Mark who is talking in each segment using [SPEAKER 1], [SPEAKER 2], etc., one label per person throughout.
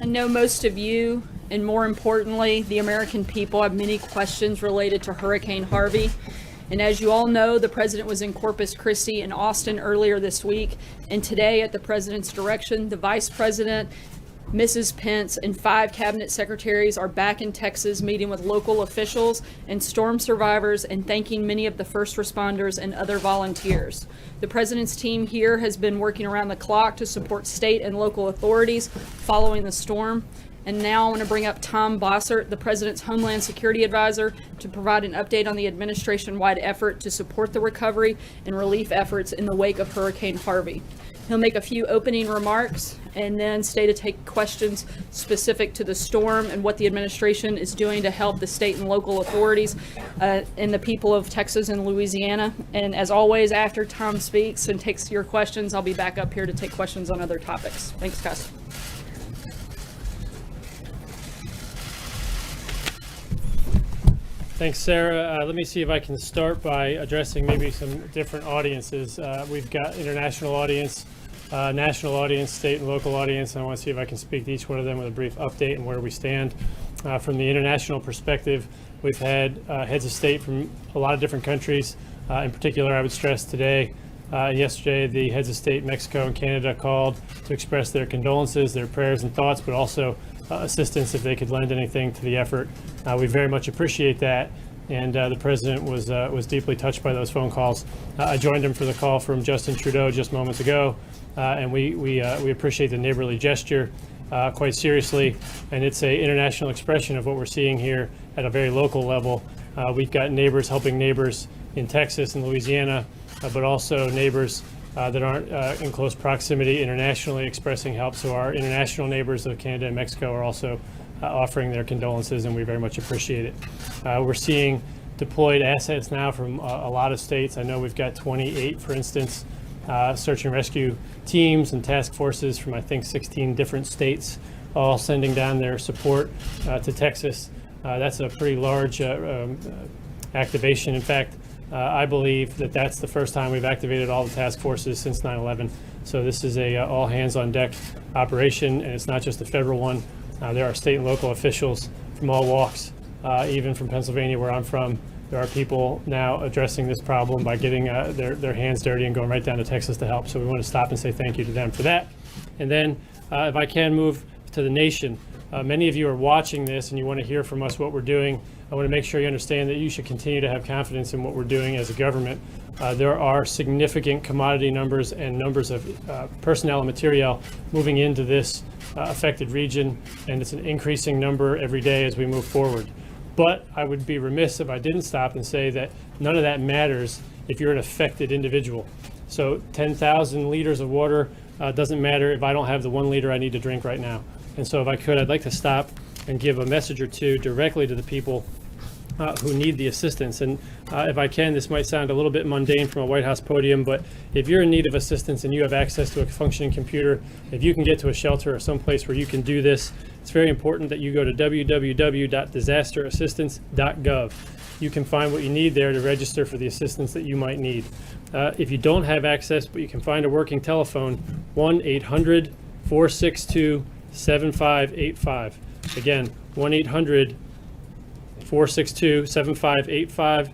[SPEAKER 1] I know most of you, and more importantly, the American people, have many questions related to Hurricane Harvey. And as you all know, the president was in Corpus Christi and Austin earlier this week. And today, at the president's direction, the vice president, Mrs. Pence, and 5 cabinet secretaries are back in Texas meeting with local officials and storm survivors and thanking many of the first responders and other volunteers. The president's team here has been working around the clock to support state and local authorities following the storm. And now I want to bring up Tom Bossert, the president's Homeland Security Advisor, to provide an update on the administration-wide effort to support the recovery and relief efforts in the wake of Hurricane Harvey. He'll make a few opening remarks and then stay to take questions specific to the storm and what the administration is doing to help the state and local authorities and the people of Texas and Louisiana. And as always, after Tom speaks and takes your questions, I'll be back up here to take questions on other topics. Thanks, guys.
[SPEAKER 2] Thanks, Sarah. Let me see if I can start by addressing maybe some different audiences. We've got international audience, national audience, state and local audience, and I want to see if I can speak to each one of them with a brief update on where we stand. From the international perspective, we've had heads of state from a lot of different countries. In particular, I would stress today, yesterday, the heads of state, Mexico and Canada, called to express their condolences, their prayers and thoughts, but also assistance if they could lend anything to the effort. We very much appreciate that, and the president was deeply touched by those phone calls. I joined him for the call from Justin Trudeau just moments ago, and we appreciate the neighborly gesture quite seriously, and it's an international expression of what we're seeing here at a very local level. We've got neighbors helping neighbors in Texas and Louisiana, but also neighbors that aren't in close proximity internationally expressing help. So our international neighbors of Canada and Mexico are also offering their condolences, and we very much appreciate it. We're seeing deployed assets now from a lot of states. I know we've got 28, for instance, search and rescue teams and task forces from, I think, 16 different states, all sending down their support to Texas. That's a pretty large activation. In fact, I believe that that's the first time we've activated all the task forces since 9/11. So this is a all hands on deck operation, and it's not just a federal one. There are state and local officials from all walks, even from Pennsylvania, where I'm from. There are people now addressing this problem by getting their hands dirty and going right down to Texas to help. So we want to stop and say thank you to them for that. And then if I can move to the nation. Many of you are watching this and you want to hear from us what we're doing. I want to make sure you understand that you should continue to have confidence in what we're doing as a government. There are significant commodity numbers and numbers of personnel and material moving into this affected region, and it's an increasing number every day as we move forward. But I would be remiss if I didn't stop and say that none of that matters if you're an affected individual. So 10,000 liters of water doesn't matter if I don't have the 1 liter I need to drink right now. And so if I could, I'd like to stop and give a message or two directly to the people who need the assistance. And if I can, this might sound a little bit mundane from a White House podium, but if you're in need of assistance and you have access to a functioning computer, if you can get to a shelter or someplace where you can do this, it's very important that you go to www.disasterassistance.gov. You can find what you need there to register for the assistance that you might need. If you don't have access, but you can find a working telephone, 1-800-462-7585. Again, 1-800-462-7585.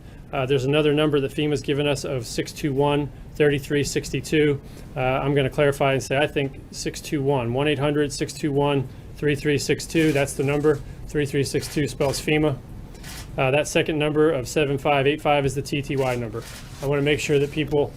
[SPEAKER 2] There's another number that FEMA's given us of 621-3362. I'm going to clarify and say I think 621, 1-800-621-3362. That's the number. 3362 spells FEMA. That second number of 7585 is the TTY number. I want to make sure that people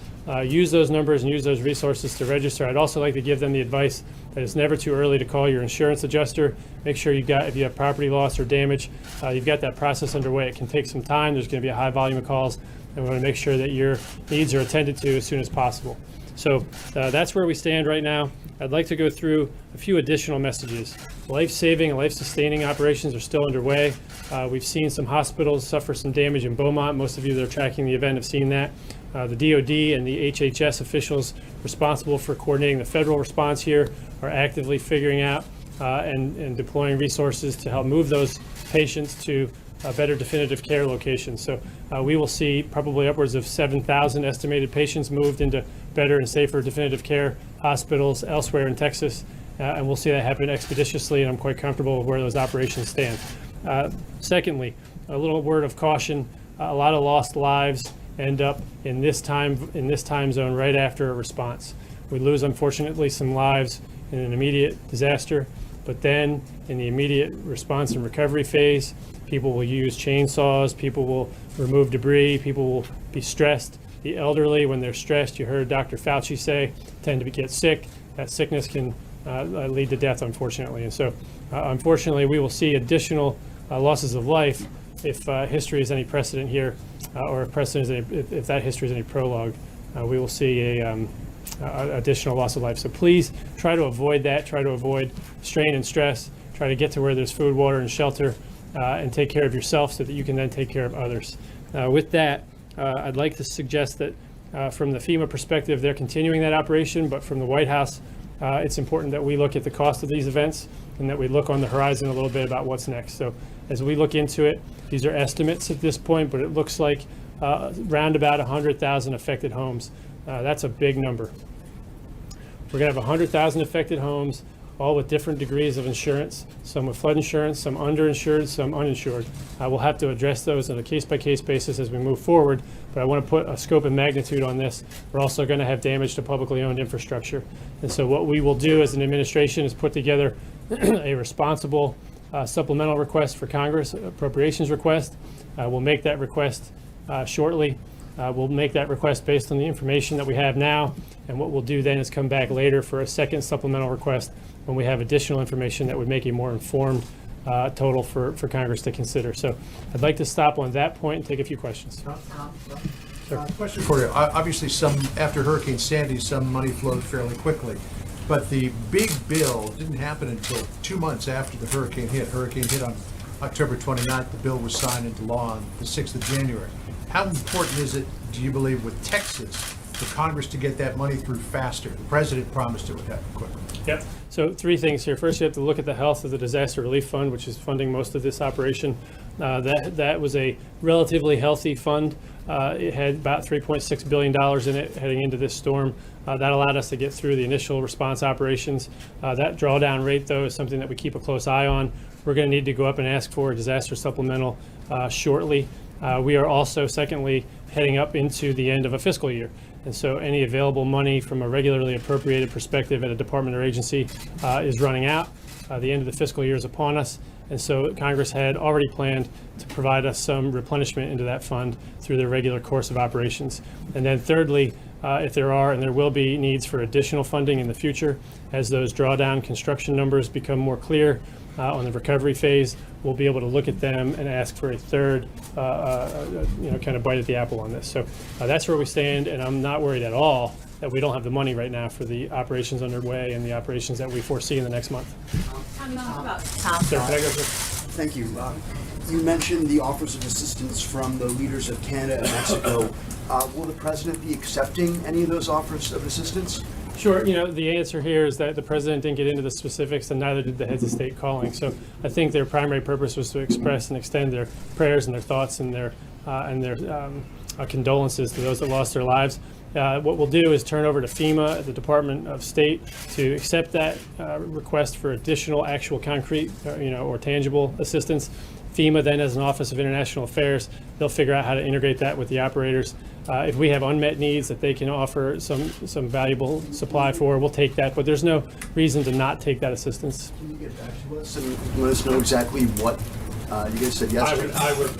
[SPEAKER 2] use those numbers and use those resources to register. I'd also like to give them the advice that it's never too early to call your insurance adjuster. Make sure if you have property loss or damage, you've got that process underway. It can take some time. There's going to be a high volume of calls, and we want to make sure that your needs are attended to as soon as possible. So that's where we stand right now. I'd like to go through a few additional messages. Life-saving and life-sustaining operations are still underway. We've seen some hospitals suffer some damage in Beaumont. Most of you that are tracking the event have seen that. The DOD and the HHS officials responsible for coordinating the federal response here are actively figuring out and deploying resources to help move those patients to better definitive care locations. So we will see probably upwards of 7,000 estimated patients moved into better and safer definitive care hospitals elsewhere in Texas and we'll see that happen expeditiously, and I'm quite comfortable with where those operations stand. Secondly, a little word of caution: a lot of lost lives end up in this time zone right after a response. We lose, unfortunately, some lives in an immediate disaster, but then in the immediate response and recovery phase, people will use chainsaws, people will remove debris, people will be stressed. The elderly, when they're stressed, you heard Dr. Fauci say, tend to get sick. That sickness can lead to death, unfortunately. And so, unfortunately, we will see additional losses of life if history is any precedent here, or if that history is any prologue. We will see a additional loss of life. So please try to avoid that. Try to avoid strain and stress. Try to get to where there's food, water, and shelter, and take care of yourself so that you can then take care of others. With that, I'd like to suggest that from the FEMA perspective, they're continuing that operation, but from the White House, it's important that we look at the cost of these events and that we look on the horizon a little bit about what's next. So as we look into it, these are estimates at this point, but it looks like round about 100,000 affected homes. That's a big number. We're going to have 100,000 affected homes, all with different degrees of insurance, some with flood insurance, some underinsured, some uninsured. We'll have to address those on a case-by-case basis as we move forward, but I want to put a scope and magnitude on this. We're also going to have damage to publicly owned infrastructure. And so what we will do as an administration is put together a responsible supplemental request for Congress, appropriations request. We'll make that request shortly. We'll make that request based on the information that we have now, and what we'll do then is come back later for a second supplemental request when we have additional information that would make a more informed total for Congress to consider. So I'd like to stop on that point and take a few questions.
[SPEAKER 3] Question for you. Obviously, after Hurricane Sandy, some money flowed fairly quickly, but the big bill didn't happen until 2 months after the hurricane hit. Hurricane hit on October 29th. The bill was signed into law on the 6th of January. How important is it, do you believe, with Texas for Congress to get that money through faster? The president promised it would happen quickly.
[SPEAKER 2] Yep. So 3 things here. First, you have to look at the health of the Disaster Relief Fund, which is funding most of this operation. That was a relatively healthy fund. It had about $3.6 billion in it heading into this storm. That allowed us to get through the initial response operations. That drawdown rate, though, is something that we keep a close eye on. We're going to need to go up and ask for a disaster supplemental shortly. We are also, secondly, heading up into the end of a fiscal year. And so any available money from a regularly appropriated perspective at a department or agency is running out. The end of the fiscal year is upon us. And so Congress had already planned to provide us some replenishment into that fund through the regular course of operations. And then thirdly, if there are and there will be needs for additional funding in the future, as those drawdown construction numbers become more clear on the recovery phase, we'll be able to look at them and ask for a third, kind of bite at the apple on this. So that's where we stand, and I'm not worried at all that we don't have the money right now for the operations underway and the operations that we foresee in the next month. Sir, can I go first?
[SPEAKER 4] Thank you. You mentioned the offers of assistance from the leaders of Canada and Mexico. Will the president be accepting any of those offers of assistance?
[SPEAKER 2] Sure. The answer here is that the president didn't get into the specifics, and neither did the heads of state calling. So I think their primary purpose was to express and extend their prayers and their thoughts and their condolences to those that lost their lives. What we'll do is turn over to FEMA at the Department of State to accept that request for additional actual concrete, or tangible assistance. FEMA then, as an Office of International Affairs, they'll figure out how to integrate that with the operators. If we have unmet needs that they can offer some valuable supply for, we'll take that. But there's no reason to not take that assistance.
[SPEAKER 4] Can you get back to us and let us know exactly what you guys said yes?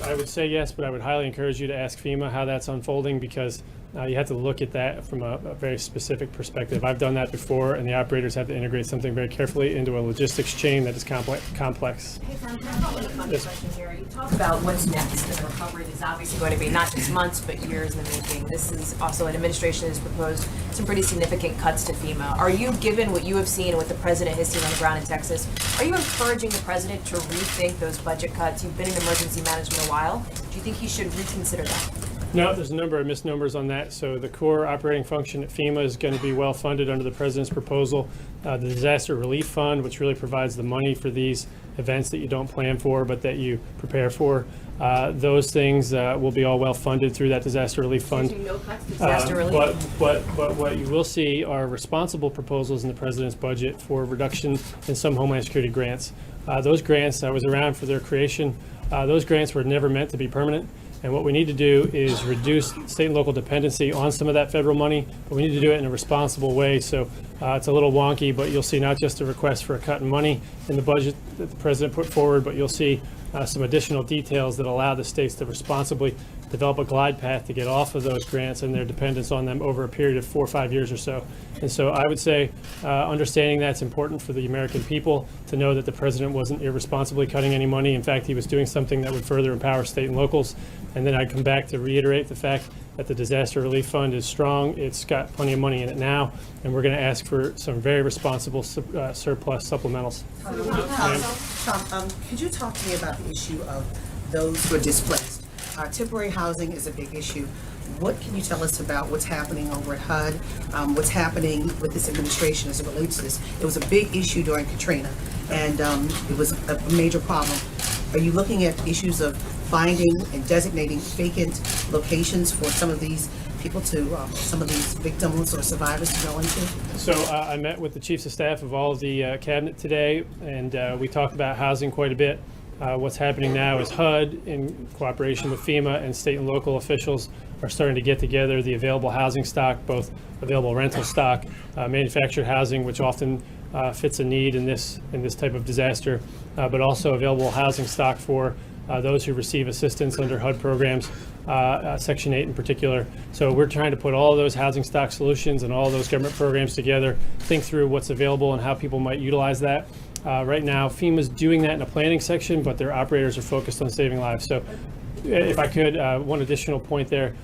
[SPEAKER 2] I would say yes, but I would highly encourage you to ask FEMA how that's unfolding, because you have to look at that from a very specific perspective. I've done that before, and the operators have to integrate something very carefully into a logistics chain that is complex.
[SPEAKER 5] Hey, Tom, can I follow up on this question here? You talk about what's next, and the recovery is obviously going to be not just months, but years in the making. This is also an administration has proposed some pretty significant cuts to FEMA. Are you, given what you have seen and what the president has seen on the ground in Texas, are you encouraging the president to rethink those budget cuts? You've been in emergency management a while. Do you think he should reconsider that?
[SPEAKER 2] No, there's a number of misnomers on that. So the core operating function at FEMA is going to be well funded under the president's proposal. The disaster relief fund, which really provides the money for these events that you don't plan for but that you prepare for, those things will be all well funded through that disaster relief fund.
[SPEAKER 5] No cuts to disaster relief.
[SPEAKER 2] But what you will see are responsible proposals in the president's budget for reduction in some Homeland Security grants. Those grants, I was around for their creation. Those grants were never meant to be permanent. And what we need to do is reduce state and local dependency on some of that federal money, but we need to do it in a responsible way. So it's a little wonky, but you'll see not just a request for a cut in money in the budget that the president put forward, but you'll see some additional details that allow the states to responsibly develop a glide path to get off of those grants and their dependence on them over a period of 4 or 5 years or so. And so I would say understanding that's important for the American people to know that the president wasn't irresponsibly cutting any money. In fact, he was doing something that would further empower state and locals. And then I'd come back to reiterate the fact that the disaster relief fund is strong. It's got plenty of money in it now, and we're going to ask for some very responsible surplus supplementals.
[SPEAKER 6] Tom, could you talk to me about the issue of those who are displaced? Temporary housing is a big issue. What can you tell us about what's happening over at HUD, what's happening with this administration as it relates to this? It was a big issue during Katrina, and it was a major problem. Are you looking at issues of finding and designating vacant locations for some of these people to, some of these victims or survivors to go into?
[SPEAKER 2] So I met with the chiefs of staff of all of the cabinet today, and we talked about housing quite a bit. What's happening now is HUD, in cooperation with FEMA and state and local officials, are starting to get together the available housing stock, both available rental stock, manufactured housing, which often fits a need in this type of disaster, but also available housing stock for those who receive assistance under HUD programs, Section 8 in particular. So we're trying to put all of those housing stock solutions and all those government programs together, think through what's available and how people might utilize that. Right now, FEMA's doing that in a planning section, but their operators are focused on saving lives. So if I could, one additional point there,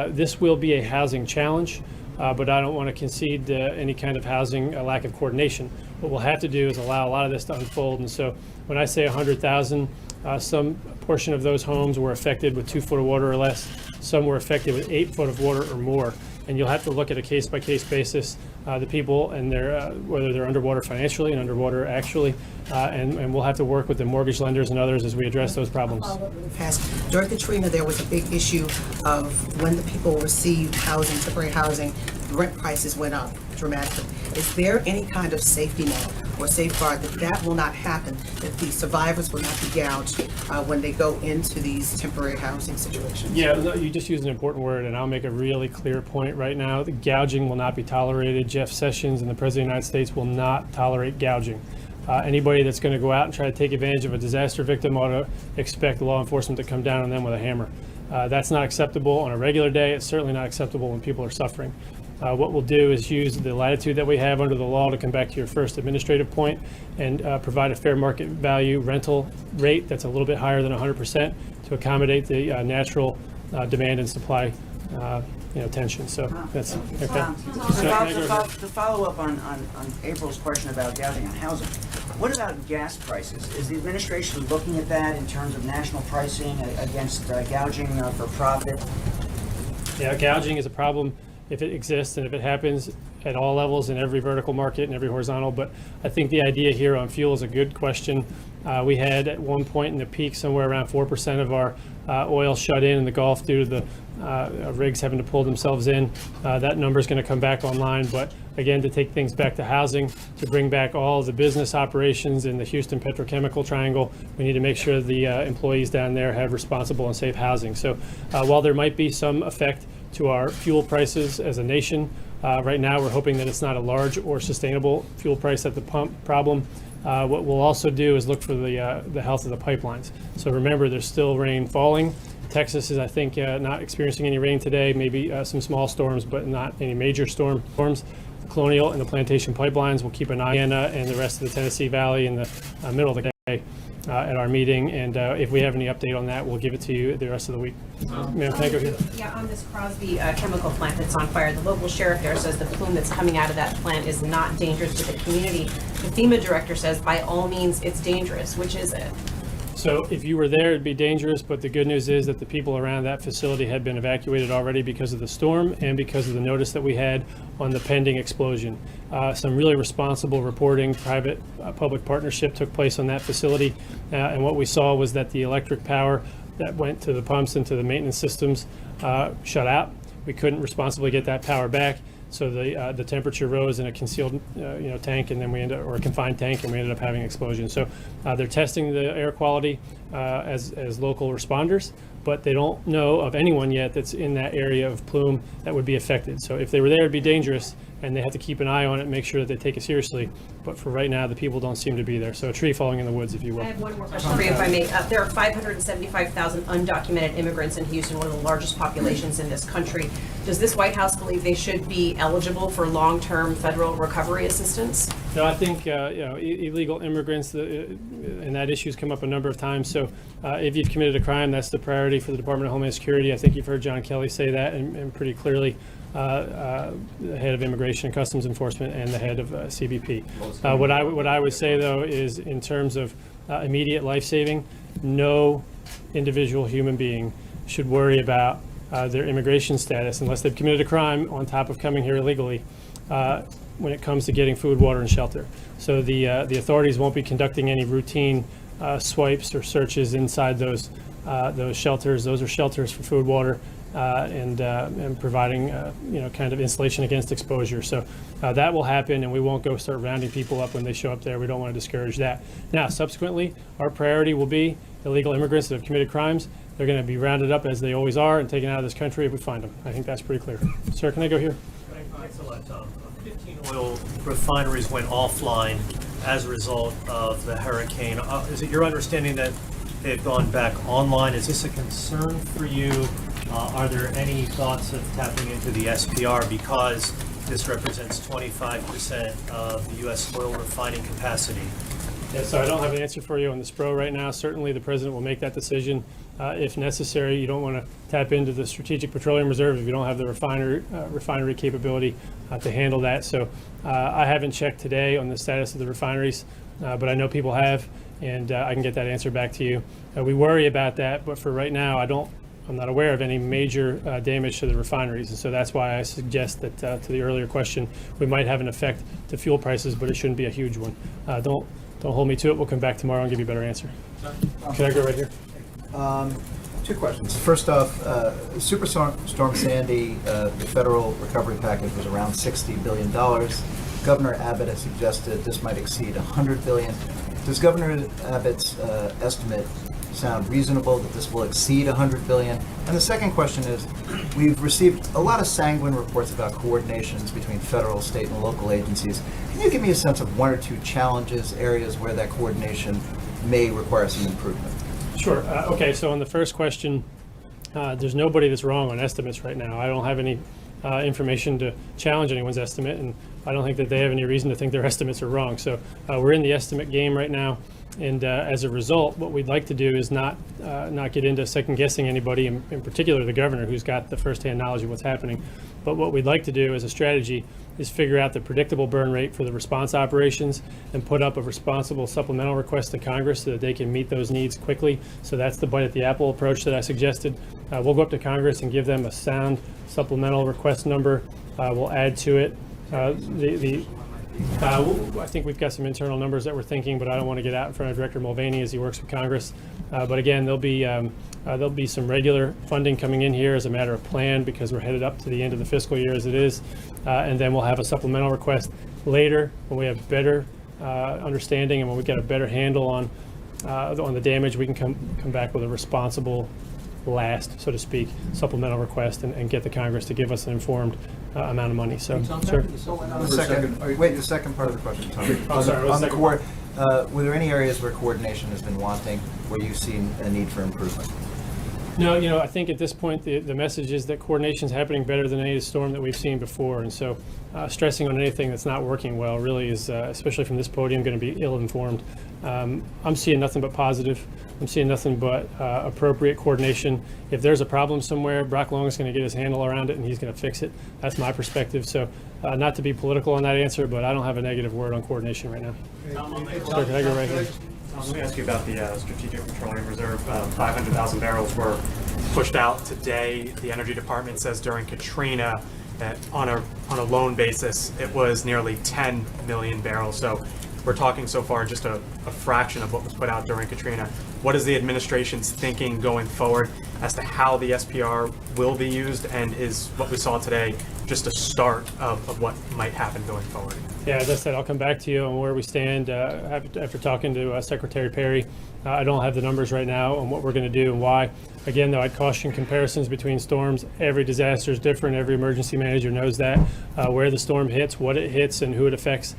[SPEAKER 2] this will be a housing challenge, but I don't want to concede any kind of housing lack of coordination. What we'll have to do is allow a lot of this to unfold. And so when I say 100,000, some portion of those homes were affected with 2 foot of water or less. Some were affected with 8 foot of water or more. And you'll have to look at a case-by-case basis, the people and their whether they're underwater financially and underwater actually, and we'll have to work with the mortgage lenders and others as we address those problems.
[SPEAKER 6] During Katrina, there was a big issue of when the people received housing, temporary housing, rent prices went up dramatically. Is there any kind of safety net or safeguard that will not happen, that the survivors will not be gouged when they go into these temporary housing situations? Yeah,
[SPEAKER 2] you just used an important word, and I'll make a really clear point right now. The gouging will not be tolerated. Jeff Sessions and the President of the United States will not tolerate gouging. Anybody that's going to go out and try to take advantage of a disaster victim ought to expect law enforcement to come down on them with a hammer. That's not acceptable on a regular day. It's certainly not acceptable when people are suffering. What we'll do is use the latitude that we have under the law to come back to your first administrative point and provide a fair market value rental rate that's a little bit higher than 100% to accommodate the natural demand and supply tension. So that's okay.
[SPEAKER 7] To follow up on April's question about gouging on housing, what about gas prices? Is the administration looking at that in terms of national pricing against gouging for profit?
[SPEAKER 2] Yeah, gouging is a problem if it exists and if it happens at all levels in every vertical market and every horizontal. But I think the idea here on fuel is a good question. We had at one point in the peak somewhere around 4% of our oil shut in the Gulf due to the rigs having to pull themselves in. That number is going to come back online. But again, to take things back to housing, to bring back all the business operations in the Houston petrochemical triangle, we need to make sure the employees down there have responsible and safe housing. So while there might be some effect to our fuel prices as a nation, right now we're hoping that it's not a large or sustainable fuel price at the pump problem. What we'll also do is look for the health of the pipelines. So remember, there's still rain falling. Texas is, I think, not experiencing any rain today, maybe some small storms, but not any major storms. Colonial and the Plantation pipelines will keep an eye on and the rest of the Tennessee Valley in the middle of the day at our meeting. And if we have any update on that, we'll give it to you the rest of the week. Ma'am, can I go here?
[SPEAKER 5] Yeah, on this Crosby chemical plant that's on fire, the local sheriff there says the plume that's coming out of that plant is not dangerous to the community. The FEMA director says by all means it's dangerous. Which is it?
[SPEAKER 2] So if you were there, it'd be dangerous, but the good news is that the people around that facility had been evacuated already because of the storm and because of the notice that we had on the pending explosion. Some really responsible reporting, private-public partnership took place on that facility, and what we saw was that the electric power that went to the pumps and to the maintenance systems shut out. We couldn't responsibly get that power back. So the temperature rose in a concealed tank, and then or a confined tank, and we ended up having an explosion. So they're testing the air quality as local responders, but they don't know of anyone yet that's in that area of plume that would be affected. So if they were there, it'd be dangerous, and they have to keep an eye on it and make sure that they take it seriously. But for right now, the people don't seem to be there. So a tree falling in the woods, if you will.
[SPEAKER 8] I have one more question for you, if I may. There are 575,000 undocumented immigrants in Houston, one of the largest populations in this country. Does this White House believe they should be eligible for long-term federal recovery assistance?
[SPEAKER 2] No, I think illegal immigrants, and that issu's come up a number of times. So if you've committed a crime, that's the priority for the Department of Homeland Security. I think you've heard John Kelly say that, and pretty clearly the head of Immigration and Customs Enforcement and the head of CBP. What I would say, though, is in terms of immediate life-saving, no individual human being should worry about their immigration status unless they've committed a crime on top of coming here illegally when it comes to getting food, water, and shelter. So the authorities won't be conducting any routine swipes or searches inside those shelters. Those are shelters for food, water, and providing kind of insulation against exposure. So that will happen, and we won't go start rounding people up when they show up there. We don't want to discourage that. Now, subsequently, our priority will be illegal immigrants that have committed crimes. They're going to be rounded up, as they always are, and taken out of this country if we find them. I think that's pretty clear. Sir, can I go here?
[SPEAKER 9] Thanks a lot, Tom. 15 oil refineries went offline as a result of the hurricane. Is it your understanding that they've gone back online? Is this a concern for you? Are there any thoughts of tapping into the SPR, because this represents 25% of the U.S. oil refining capacity?
[SPEAKER 2] Yeah, so I don't have an answer for you on the SPRO right now. Certainly the president will make that decision if necessary. You don't want to tap into the Strategic Petroleum Reserve if you don't have the refinery capability to handle that. So I haven't checked today on the status of the refineries, but I know people have, and I can get that answer back to you. We worry about that, but for right now, I'm not aware of any major damage to the refineries, and so that's why I suggest that to the earlier question, we might have an effect to fuel prices, but it shouldn't be a huge one. Don't hold me to it. We'll come back tomorrow and give you a better answer. Can I go right here?
[SPEAKER 10] Two questions. First off, Superstorm Sandy, the federal recovery package was around $60 billion. Governor Abbott has suggested this might exceed $100 billion. Does Governor Abbott's estimate sound reasonable that this will exceed $100 billion? And the second question is, we've received a lot of sanguine reports about coordinations between federal, state, and local agencies. Can you give me a sense of one or two challenges, areas where that coordination may require some improvement?
[SPEAKER 2] Sure. Okay, so on the first question, there's nobody that's wrong on estimates right now. I don't have any information to challenge anyone's estimate, and I don't think that they have any reason to think their estimates are wrong. So we're in the estimate game right now, and as a result, what we'd like to do is not get into second guessing anybody, in particular the governor, who's got the firsthand knowledge of what's happening. But what we'd like to do as a strategy is figure out the predictable burn rate for the response operations and put up a responsible supplemental request to Congress so that they can meet those needs quickly. So that's the bite at the apple approach that I suggested. We'll go up to Congress and give them a sound supplemental request number. We'll add to it I think we've got some internal numbers that we're thinking, but I don't want to get out in front of Director Mulvaney as he works with Congress. But again, there'll be some regular funding coming in here as a matter of plan, because we're headed up to the end of the fiscal year as it is. And then we'll have a supplemental request later when we have better understanding and when we've got a better handle on the damage. We can come back with a responsible last, so to speak, supplemental request and get the Congress to give us an informed amount of money. So, sir.
[SPEAKER 10] The second part of the question, Tom.
[SPEAKER 2] Oh, sorry,
[SPEAKER 10] Were there any areas where coordination has been wanting, where you've seen a need for improvement?
[SPEAKER 2] No, I think at this point the message is that coordination is happening better than any storm that we've seen before, and so stressing on anything that's not working well really is, especially from this podium, going to be ill-informed. I'm seeing nothing but positive. I'm seeing nothing but appropriate coordination. If there's a problem somewhere, Brock Long is going to get his handle around it and he's going to fix it. That's my perspective. So not to be political on that answer, but I don't have a negative word on coordination right now. Sir, can I go right here?
[SPEAKER 11] Let me ask you about the Strategic Petroleum Reserve. 500,000 barrels were pushed out today. The Energy Department says during Katrina that on a loan basis, it was nearly 10 million barrels. So we're talking so far just a fraction of what was put out during Katrina. What is the administration's thinking going forward as to how the SPR will be used, and is what we saw today just a start of what might happen going forward?
[SPEAKER 2] Yeah, as I said, I'll come back to you on where we stand after talking to Secretary Perry. I don't have the numbers right now on what we're going to do and why. Again, though, I'd caution comparisons between storms. Every disaster is different. Every emergency manager knows that. Where the storm hits, what it hits, and who it affects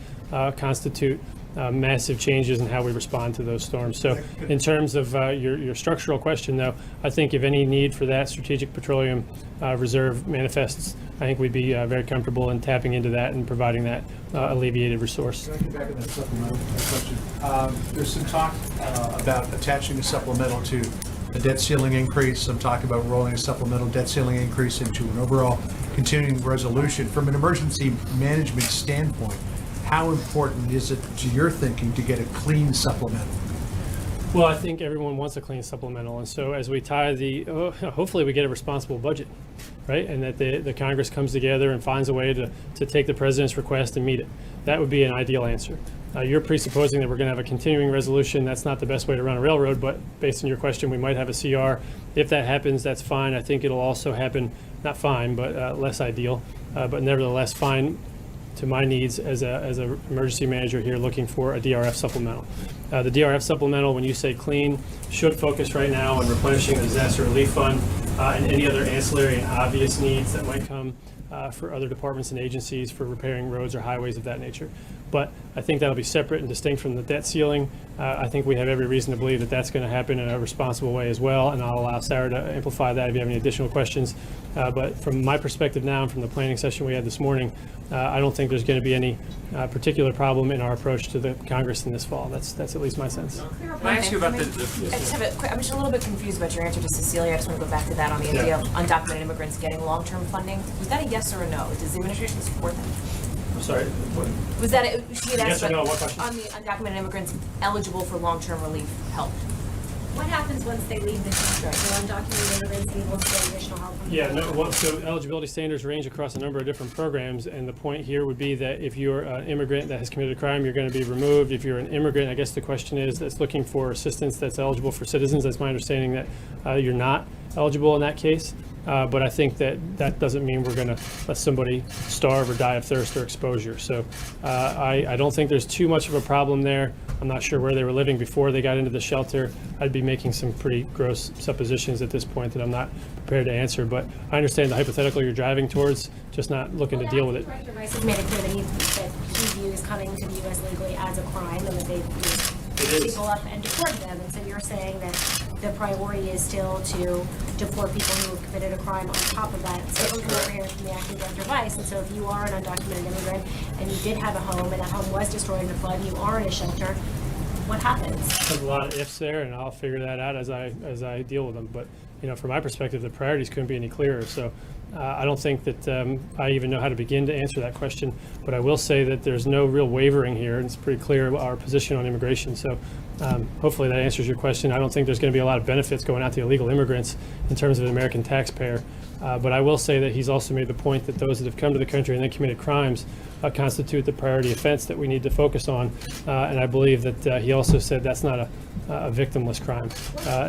[SPEAKER 2] constitute massive changes in how we respond to those storms. So in terms of your structural question, though, I think if any need for that Strategic Petroleum Reserve manifests, I think we'd be very comfortable in tapping into that and providing that alleviated resource.
[SPEAKER 3] Can I get back on that supplemental question? There's some talk about attaching a supplemental to a debt ceiling increase, some talk about rolling a supplemental debt ceiling increase into an overall continuing resolution. From an emergency management standpoint, how important is it to your thinking to get a clean supplemental?
[SPEAKER 2] Well, I think everyone wants a clean supplemental, and so as we tie hopefully we get a responsible budget, right? And that the Congress comes together and finds a way to take the president's request and meet it. That would be an ideal answer. You're presupposing that we're going to have a continuing resolution. That's not the best way to run a railroad, but based on your question, we might have a CR. If that happens, that's fine. I think it'll also happen, not fine, but less ideal, but nevertheless fine to my needs as a emergency manager here looking for a DRF supplemental. The DRF supplemental, when you say clean, should focus right now on replenishing the disaster relief fund and any other ancillary and obvious needs that might come for other departments and agencies for repairing roads or highways of that nature. But I think that'll be separate and distinct from the debt ceiling. I think we have every reason to believe that that's going to happen in a responsible way as well, and I'll allow Sarah to amplify that if you have any additional questions. But from my perspective now and from the planning session we had this morning, I don't think there's going to be any particular problem in our approach to the Congress in this fall. That's at least my sense.
[SPEAKER 11] Can I ask you about
[SPEAKER 5] I'm just a little bit confused about your answer to Cecilia. I just want to go back to that on the idea of undocumented immigrants getting long-term funding. Was that a yes or a no? Does the administration support that?
[SPEAKER 2] I'm sorry.
[SPEAKER 5] Was that she had asked
[SPEAKER 2] Yes or no?
[SPEAKER 5] about
[SPEAKER 2] What question?
[SPEAKER 5] on the undocumented immigrants eligible for long-term relief help?
[SPEAKER 12] What happens once they leave the country? Are undocumented immigrants able to get additional help?
[SPEAKER 2] Yeah, no, so eligibility standards range across a number of different programs, and the point here would be that if you're an immigrant that has committed a crime, you're going to be removed. If you're an immigrant, I guess the question is, that's looking for assistance that's eligible for citizens. That's my understanding that you're not eligible in that case. But I think that doesn't mean we're going to let somebody starve or die of thirst or exposure. So I don't think there's too much of a problem there. I'm not sure where they were living before they got into the shelter. I'd be making some pretty gross suppositions at this point that I'm not prepared to answer. But I understand the hypothetical you're driving towards, just not looking to deal with it.
[SPEAKER 12] Director Rice has made it clear that he views coming to the U.S. legally as a crime, and that they pick people up and deport them. And so you're saying that the priority is still to deport people who have committed a crime on top of that. So I'm over here from the acting Director Rice, and so if you are an undocumented immigrant and you did have a home and that home was destroyed in the flood and you are in a shelter, what happens?
[SPEAKER 2] There's a lot of ifs there, and I'll figure that out as I deal with them. But from my perspective, the priorities couldn't be any clearer. So I don't think that I even know how to begin to answer that question. But I will say that there's no real wavering here, and it's pretty clear our position on immigration. So hopefully that answers your question. I don't think there's going to be a lot of benefits going out to illegal immigrants in terms of the American taxpayer. But I will say that he's also made the point that those that have come to the country and then committed crimes constitute the priority offense that we need to focus on. And I believe that he also said that's not a victimless crime.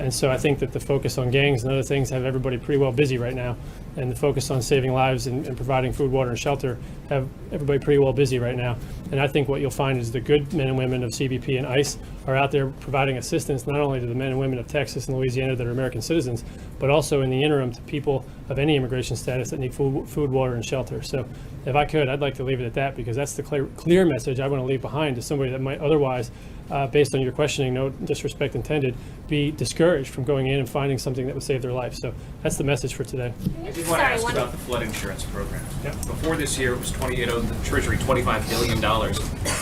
[SPEAKER 2] And so I think that the focus on gangs and other things have everybody pretty well busy right now. And the focus on saving lives and providing food, water, and shelter have everybody pretty well busy right now. And I think what you'll find is the good men and women of CBP and ICE are out there providing assistance not only to the men and women of Texas and Louisiana that are American citizens, but also in the interim to people of any immigration status that need food, water, and shelter. So if I could, I'd like to leave it at that, because that's the clear message I want to leave behind to somebody that might otherwise, based on your questioning, no disrespect intended, be discouraged from going in and finding something that would save their life. So that's the message for today.
[SPEAKER 13] I did want to ask about the flood insurance program. Yep. Before this year, it was the Treasury $25 billion.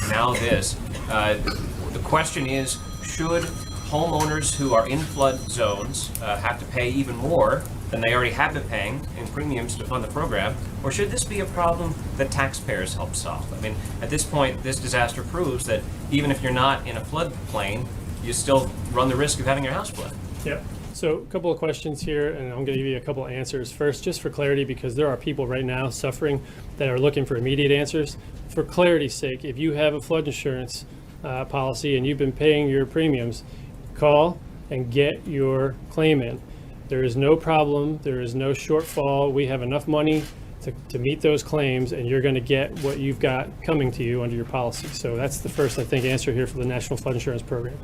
[SPEAKER 13] Now this. The question is, should homeowners who are in flood zones have to pay even more than they already have been paying in premiums to fund the program, or should this be a problem that taxpayers help solve? I mean, at this point, this disaster proves that even if you're not in a floodplain, you still run the risk of having your house flood.
[SPEAKER 2] Yep. So a couple of questions here, and I'm going to give you a couple of answers. First, just for clarity, because there are people right now suffering that are looking for immediate answers. For clarity's sake, if you have a flood insurance policy and you've been paying your premiums, call and get your claim in. There is no problem. There is no shortfall. We have enough money to meet those claims, and you're going to get what you've got coming to you under your policy. So that's the first, I think, answer here for the National Flood Insurance Program.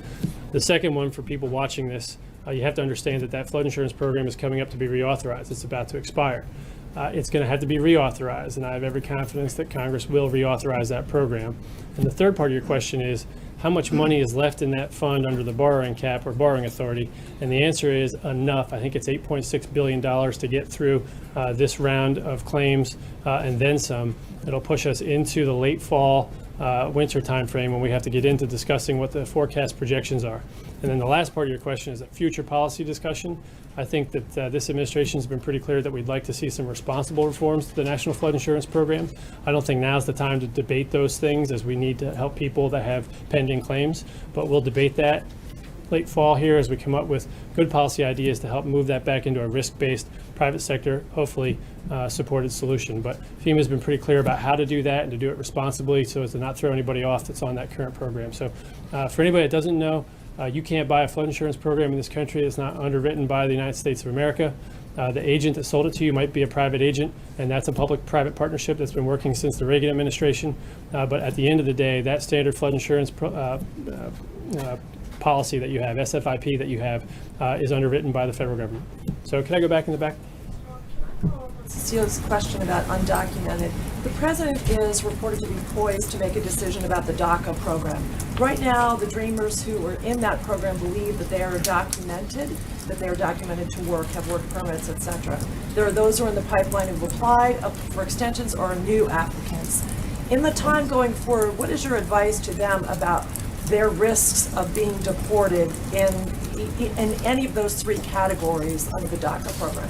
[SPEAKER 2] The second one, for people watching this, you have to understand that that flood insurance program is coming up to be reauthorized. It's about to expire. It's going to have to be reauthorized, and I have every confidence that Congress will reauthorize that program. And the third part of your question is, how much money is left in that fund under the borrowing cap or borrowing authority? And the answer is enough. I think it's $8.6 billion to get through this round of claims and then some. It'll push us into the late fall, winter timeframe when we have to get into discussing what the forecast projections are. And then the last part of your question is a future policy discussion. I think that this administration has been pretty clear that we'd like to see some responsible reforms to the National Flood Insurance Program. I don't think now's the time to debate those things, as we need to help people that have pending claims, but we'll debate that late fall here as we come up with good policy ideas to help move that back into a risk-based, private sector, hopefully supported solution. But FEMA's been pretty clear about how to do that and to do it responsibly so as to not throw anybody off that's on that current program. So for anybody that doesn't know, you can't buy a flood insurance program in this country that's not underwritten by the United States of America. The agent that sold it to you might be a private agent, and that's a public-private partnership that's been working since the Reagan administration. But at the end of the day, that standard flood insurance policy that you have, SFIP that you have, is underwritten by the federal government. So can I go back in the back?
[SPEAKER 14] Cecile's question about undocumented. The president is reported to be poised to make a decision about the DACA program. Right now, the Dreamers who are in that program believe that they are documented, to work, have work permits, etc. There are those who are in the pipeline who've applied for extensions or are new applicants. In the time going forward, what is your advice to them about their risks of being deported in any of those three categories under the DACA program?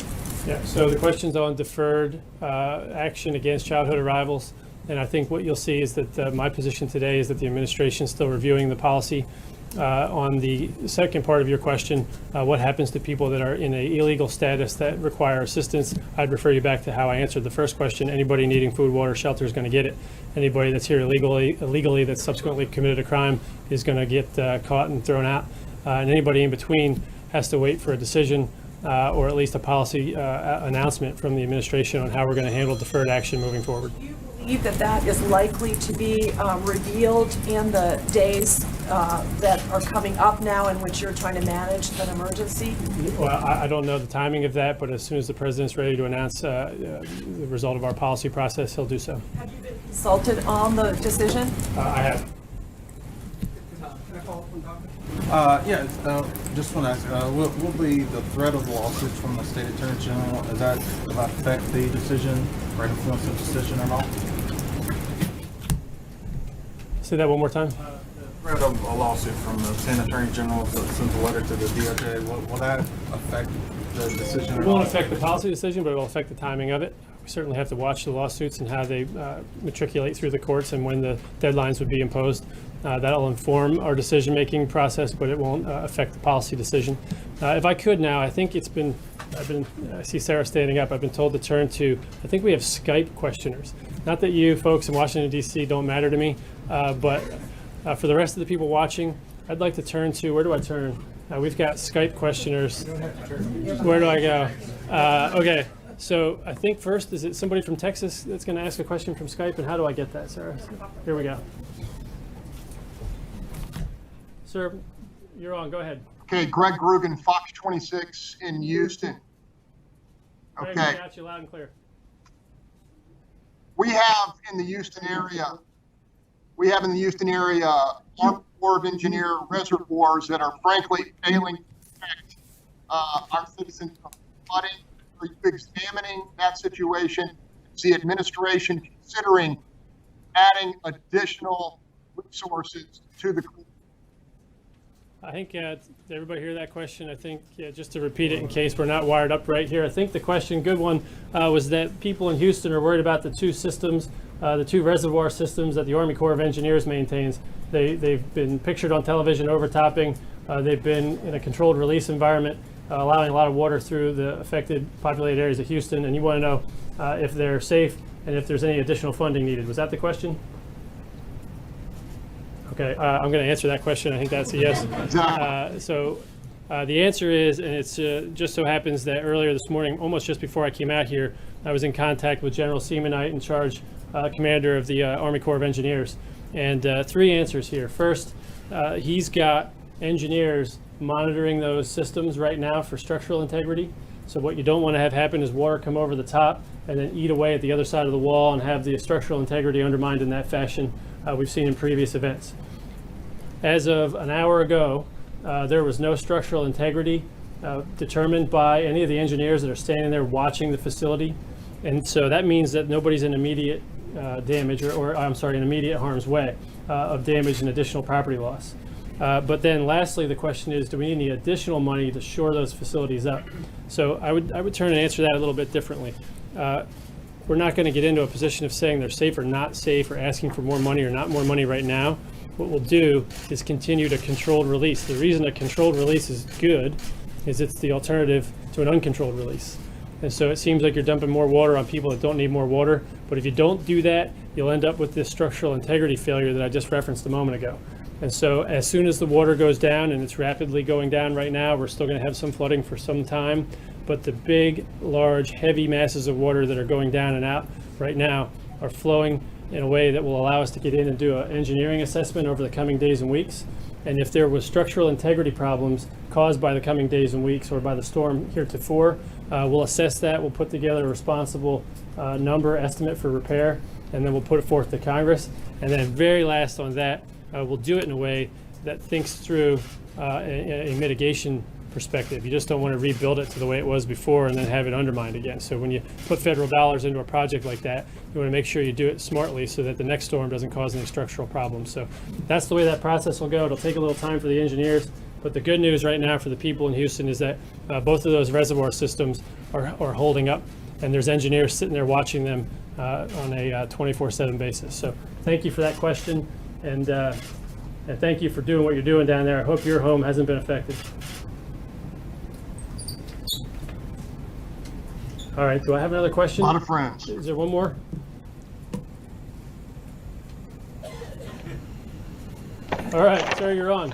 [SPEAKER 2] Yeah, so the question's on deferred action against childhood arrivals. And I think what you'll see is that my position today is that the administration is still reviewing the policy. On the second part of your question, what happens to people that are in an illegal status that require assistance? I'd refer you back to how I answered the first question. Anybody needing food, water, shelter is going to get it. Anybody that's here illegally that's subsequently committed a crime is going to get caught and thrown out. And anybody in between has to wait for a decision or at least a policy announcement from the administration on how we're going to handle deferred action moving forward.
[SPEAKER 14] Do you believe that that is likely to be revealed in the days that are coming up now in which you're trying to manage an emergency?
[SPEAKER 2] Well, I don't know the timing of that, but as soon as the president's ready to announce the result of our policy process, he'll do so.
[SPEAKER 14] Have you been consulted on the decision?
[SPEAKER 2] I have.
[SPEAKER 15] Just want to ask, will be the threat of lawsuits from the state attorney general, does that affect the decision or influence the decision at all?
[SPEAKER 2] Say that one more time.
[SPEAKER 15] The threat of a lawsuit from the state attorney general that sends a letter to the DOJ, will that affect the decision at
[SPEAKER 2] It
[SPEAKER 15] all?
[SPEAKER 2] won't affect the policy decision, but it will affect the timing of it. We certainly have to watch the lawsuits and how they matriculate through the courts and when the deadlines would be imposed. That'll inform our decision-making process, but it won't affect the policy decision. If I could now, I think I see Sarah standing up. I've been told to turn to, I think we have Skype questioners. Not that you folks in Washington, D.C. don't matter to me, but for the rest of the people watching, I'd like to turn to, where do I turn? We've got Skype questioners. Where do I go? Okay. So I think first, is it somebody from Texas that's going to ask a question from Skype? And how do I get that, Sarah? Here we go. Sir, you're on. Go ahead.
[SPEAKER 16] Okay, Greg Grugan, Fox 26 in Houston.
[SPEAKER 2] Greg,
[SPEAKER 16] Okay.
[SPEAKER 2] we got you loud and clear.
[SPEAKER 16] We have in the Houston area, Army Corps of Engineer reservoirs that are frankly failing to protect our citizens from flooding. Are you examining that situation? Is the administration considering adding additional resources to the crew?
[SPEAKER 2] I think, did everybody hear that question? I think, just to repeat it in case we're not wired up right here, I think the question, good one, was that people in Houston are worried about the two systems, the two reservoir systems that the Army Corps of Engineers maintains. They've been pictured on television overtopping They've been in a controlled release environment, allowing a lot of water through the affected populated areas of Houston, and you want to know if they're safe and if there's any additional funding needed. Was that the question? Okay, I'm going to answer that question. I think that's a yes. The answer is, and it's just so happens that earlier this morning, almost just before I came out here, I was in contact with General Seamanite, in charge commander of the Army Corps of Engineers. And 3 answers here. First, he's got engineers monitoring those systems right now for structural integrity. So what you don't want to have happen is water come over the top and then eat away at the other side of the wall and have the structural integrity undermined in that fashion we've seen in previous events. As of an hour ago, there was no structural integrity determined by any of the engineers that are standing there watching the facility. And so that means that nobody's in immediate damage or I'm sorry, in immediate harm's way of damage and additional property loss. But then lastly, the question is, do we need any additional money to shore those facilities up? So I would turn and answer that a little bit differently. We're not going to get into a position of saying they're safe or not safe or asking for more money or not more money right now. What we'll do is continue to controlled release. The reason a controlled release is good is it's the alternative to an uncontrolled release. And so it seems like you're dumping more water on people that don't need more water. But if you don't do that, you'll end up with this structural integrity failure that I just referenced a moment ago. And so as soon as the water goes down, and it's rapidly going down right now, we're still going to have some flooding for some time. But the big, large, heavy masses of water that are going down and out right now are flowing in a way that will allow us to get in and do an engineering assessment over the coming days and weeks. And if there was structural integrity problems caused by the coming days and weeks or by the storm heretofore, we'll assess that. We'll put together a responsible number estimate for repair, and then we'll put it forth to Congress. And then very last on that, we'll do it in a way that thinks through a mitigation perspective. You just don't want to rebuild it to the way it was before and then have it undermined again. So when you put federal dollars into a project like that, you want to make sure you do it smartly so that the next storm doesn't cause any structural problems. So that's the way that process will go. It'll take a little time for the engineers, but the good news right now for the people in Houston is that both of those reservoir systems are holding up, and there's engineers sitting there watching them on a 24/7 basis. So thank you for that question, and thank you for doing what you're doing down there. I hope your home hasn't been affected. All right, do I have another question?
[SPEAKER 16] A lot of friends.
[SPEAKER 2] Is there one more? All right, sir, you're on.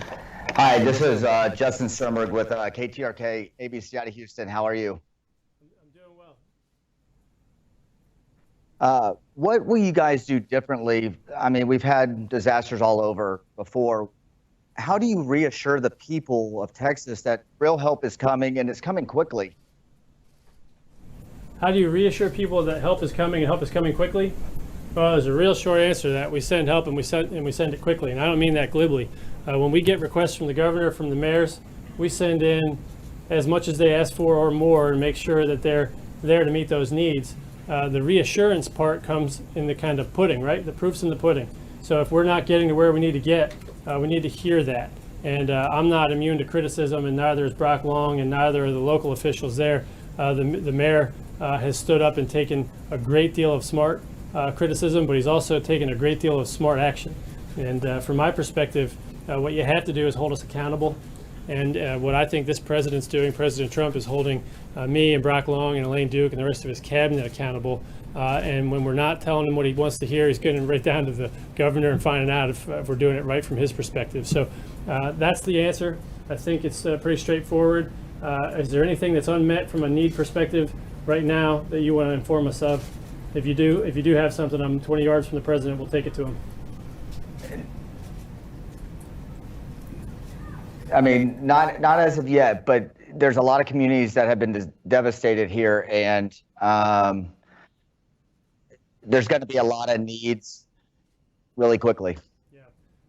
[SPEAKER 17] Hi, this is Justin Sternberg with KTRK ABC out of Houston. How are you?
[SPEAKER 2] I'm doing well.
[SPEAKER 17] What will you guys do differently? I mean, we've had disasters all over before. How do you reassure the people of Texas that real help is coming and it's coming quickly?
[SPEAKER 2] How do you reassure people that help is coming and help is coming quickly? Well, there's a real short answer to that. We send help and we send it quickly, and I don't mean that glibly. When we get requests from the governor, from the mayors, we send in as much as they ask for or more and make sure that they're there to meet those needs. The reassurance part comes in the kind of pudding, right? The proof's in the pudding. So if we're not getting to where we need to get, we need to hear that. And I'm not immune to criticism, and neither is Brock Long, and neither are the local officials there. The mayor has stood up and taken a great deal of smart criticism, but he's also taken a great deal of smart action. And from my perspective, what you have to do is hold us accountable. And what I think this president's doing, President Trump, is holding me and Brock Long and Elaine Duke and the rest of his cabinet accountable. And when we're not telling him what he wants to hear, he's getting right down to the governor and finding out if we're doing it right from his perspective. So that's the answer. I think it's pretty straightforward. Is there anything that's unmet from a need perspective right now that you want to inform us of? If you do have something, I'm 20 yards from the president, we'll take it to him.
[SPEAKER 17] I mean, not as of yet, but there's a lot of communities that have been devastated here, and there's going to be a lot of needs really quickly.
[SPEAKER 2] Yeah,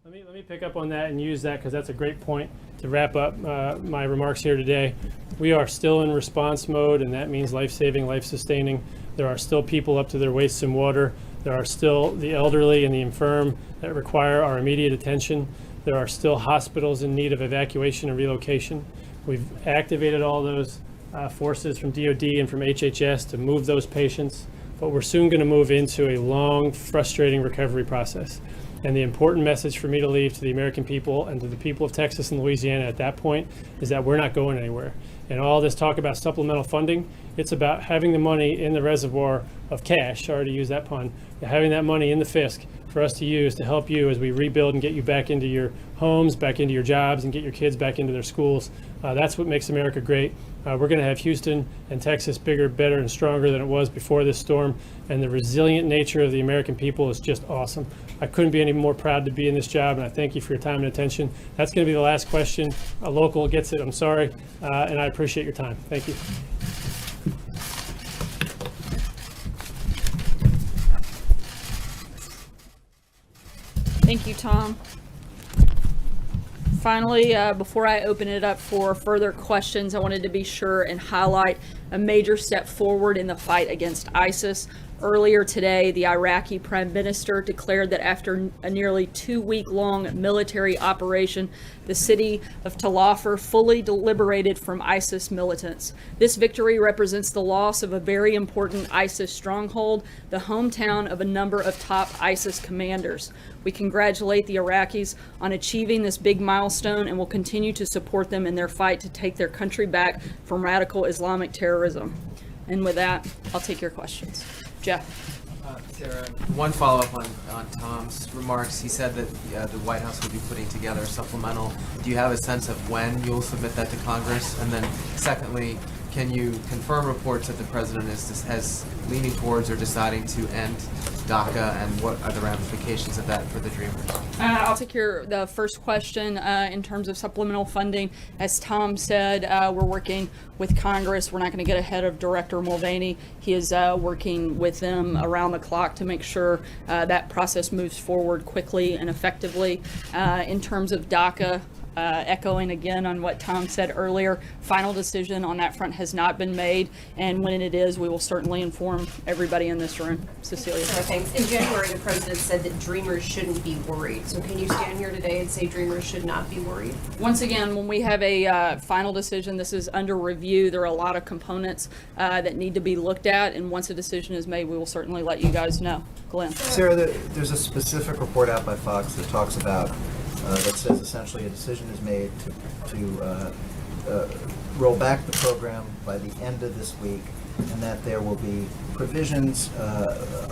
[SPEAKER 2] let me pick up on that and use that because that's a great point to wrap up my remarks here today. We are still in response mode, and that means life-saving, life-sustaining. There are still people up to their waists in water. There are still the elderly and the infirm that require our immediate attention. There are still hospitals in need of evacuation and relocation. We've activated all those forces from DOD and from HHS to move those patients, but we're soon going to move into a long, frustrating recovery process. And the important message for me to leave to the American people and to the people of Texas and Louisiana at that point is that we're not going anywhere. And all this talk about supplemental funding, it's about having the money in the reservoir of cash, sorry to use that pun, having that money in the fisc for us to use to help you as we rebuild and get you back into your homes, back into your jobs, and get your kids back into their schools. That's what makes America great. We're going to have Houston and Texas bigger, better, and stronger than it was before this storm. And the resilient nature of the American people is just awesome. I couldn't be any more proud to be in this job, and I thank you for your time and attention. That's going to be the last question. A local gets it, I'm sorry, and I appreciate your time. Thank you.
[SPEAKER 1] Thank you, Tom. Finally, before I open it up for further questions, I wanted to be sure and highlight a major step forward in the fight against ISIS. Earlier today, the Iraqi Prime Minister declared that after a nearly 2-week-long military operation, the city of Tel Afar fully liberated from ISIS militants. This victory represents the loss of a very important ISIS stronghold, the hometown of a number of top ISIS commanders. We congratulate the Iraqis on achieving this big milestone and will continue to support them in their fight to take their country back from radical Islamic terrorism. And with that, I'll take your questions. Jeff.
[SPEAKER 18] Sarah, one follow-up on Tom's remarks. He said that the White House will be putting together a supplemental. Do you have a sense of when you'll submit that to Congress? And then secondly, can you confirm reports that the president is leaning towards or deciding to end DACA, and what are the ramifications of that for the Dreamers?
[SPEAKER 1] I'll take the first question in terms of supplemental funding. As Tom said, we're working with Congress. We're not going to get ahead of Director Mulvaney. He is working with them around the clock to make sure that process moves forward quickly and effectively. In terms of DACA, echoing again on what Tom said earlier, final decision on that front has not been made, and when it is, we will certainly inform everybody in this room. Cecilia.
[SPEAKER 8] Thanks. In January, the president said that Dreamers shouldn't be worried. So can you stand here today and say Dreamers should not be worried?
[SPEAKER 1] Once again, when we have a final decision, this is under review. There are a lot of components that need to be looked at, and once a decision is made, we will certainly let you guys know. Glenn.
[SPEAKER 10] Sarah, there's a specific report out by Fox that talks about that says essentially a decision is made to roll back the program by the end of this week, and that there will be provisions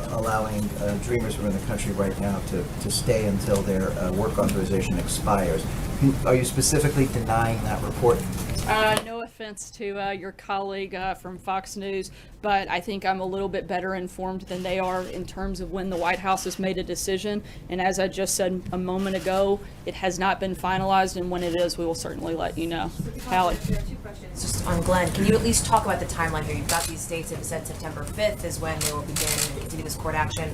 [SPEAKER 10] allowing Dreamers who are in the country right now to stay until their work authorization expires. Are you specifically denying that report?
[SPEAKER 1] No offense to your colleague from Fox News, but I think I'm a little bit better informed than they are in terms of when the White House has made a decision. And as I just said a moment ago, it has not been finalized, and when it is, we will certainly let you know. Hallie.
[SPEAKER 5] There are two questions. Just on Glenn, can you at least talk about the timeline here? You've got these states that have said September 5th is when they will begin and continue this court action.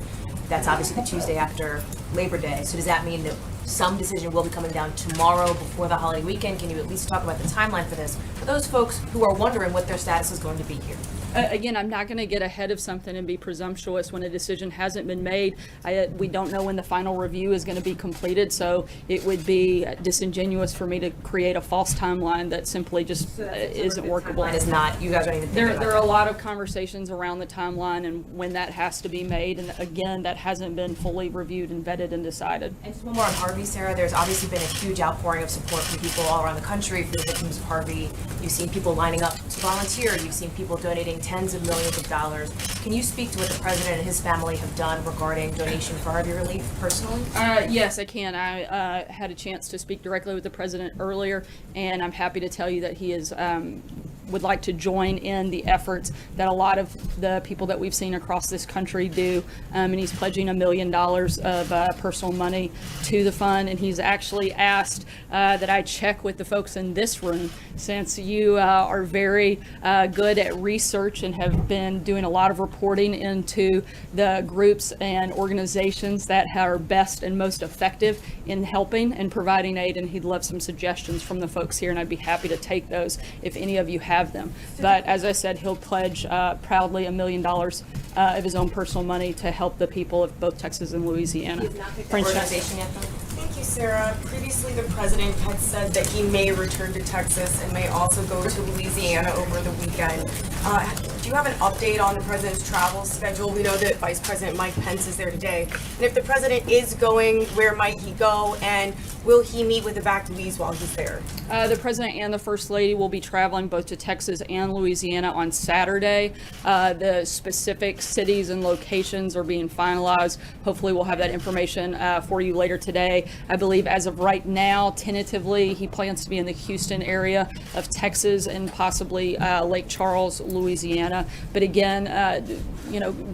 [SPEAKER 5] That's obviously the Tuesday after Labor Day. So does that mean that some decision will be coming down tomorrow before the holiday weekend? Can you at least talk about the timeline for this for those folks who are wondering what their status is going to be here?
[SPEAKER 1] Again, I'm not going to get ahead of something and be presumptuous when a decision hasn't been made. We don't know when the final review is going to be completed, so it would be disingenuous for me to create a false timeline that simply just isn't workable.
[SPEAKER 5] Timeline is not, you guys don't even think about
[SPEAKER 1] There are a lot of conversations around the timeline and when that has to be made, and again, that hasn't been fully reviewed and vetted and decided.
[SPEAKER 5] And just one more on Harvey, Sarah. There's obviously been a huge outpouring of support from people all around the country for the victims of Harvey. You've seen people lining up to volunteer. You've seen people donating tens of millions of dollars. Can you speak to what the president and his family have done regarding donation for Harvey relief personally?
[SPEAKER 1] Yes, I can. I had a chance to speak directly with the president earlier, and I'm happy to tell you that he is would like to join in the efforts that a lot of the people that we've seen across this country do, and he's pledging $1 million of personal money to the fund, and he's actually asked that I check with the folks in this room, since you are very good at research and have been doing a lot of reporting into the groups and organizations that are best and most effective in helping and providing aid, and he'd love some suggestions from the folks here, and I'd be happy to take those if any of you have them. But as I said, he'll pledge proudly $1 million of his own personal money to help the people of both Texas and Louisiana.
[SPEAKER 5] He's not picked the organization yet, though?
[SPEAKER 12] Thank you,
[SPEAKER 8] Sarah, previously the president had said that he may return to Texas and may also go to Louisiana over the weekend. Do you have an update on the president's travel schedule? We know that Vice President Mike Pence is there today. And if the president is going, where might he go? And will he meet with evacuees while he's there?
[SPEAKER 1] The president and the first lady will be traveling both to Texas and Louisiana on Saturday. The specific cities and locations are being finalized. Hopefully we'll have that information for you later today. I believe as of right now, tentatively, he plans to be in the Houston area of Texas and possibly Lake Charles, Louisiana. But again,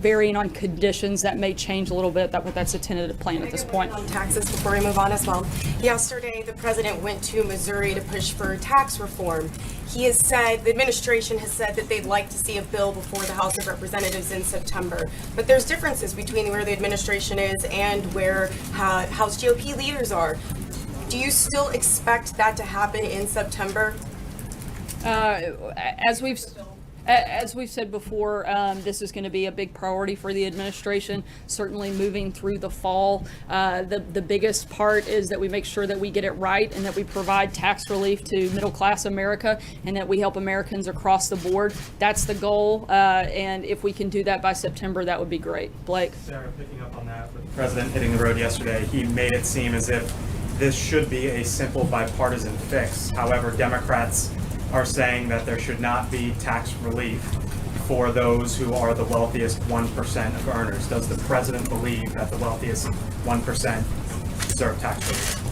[SPEAKER 1] varying on conditions, that may change a little bit. That's a tentative plan at this point.
[SPEAKER 8] On taxes before we move on as well. Yesterday, the president went to Missouri to push for tax reform. He has said, the administration has said that they'd like to see a bill before the House of Representatives in September. But there's differences between where the administration is and where House GOP leaders are. Do you still expect that to happen in September?
[SPEAKER 1] As we've said before, this is going to be a big priority for the administration, certainly moving through the fall. The biggest part is that we make sure that we get it right and that we provide tax relief to middle-class America and that we help Americans across the board. That's the goal, and if we can do that by September, that would be great. Blake?
[SPEAKER 11] Sarah, picking up on that, with the president hitting the road yesterday, he made it seem as if this should be a simple bipartisan fix. However, Democrats are saying that there should not be tax relief for those who are the wealthiest 1% of earners. Does the president believe that the wealthiest 1% deserve tax relief?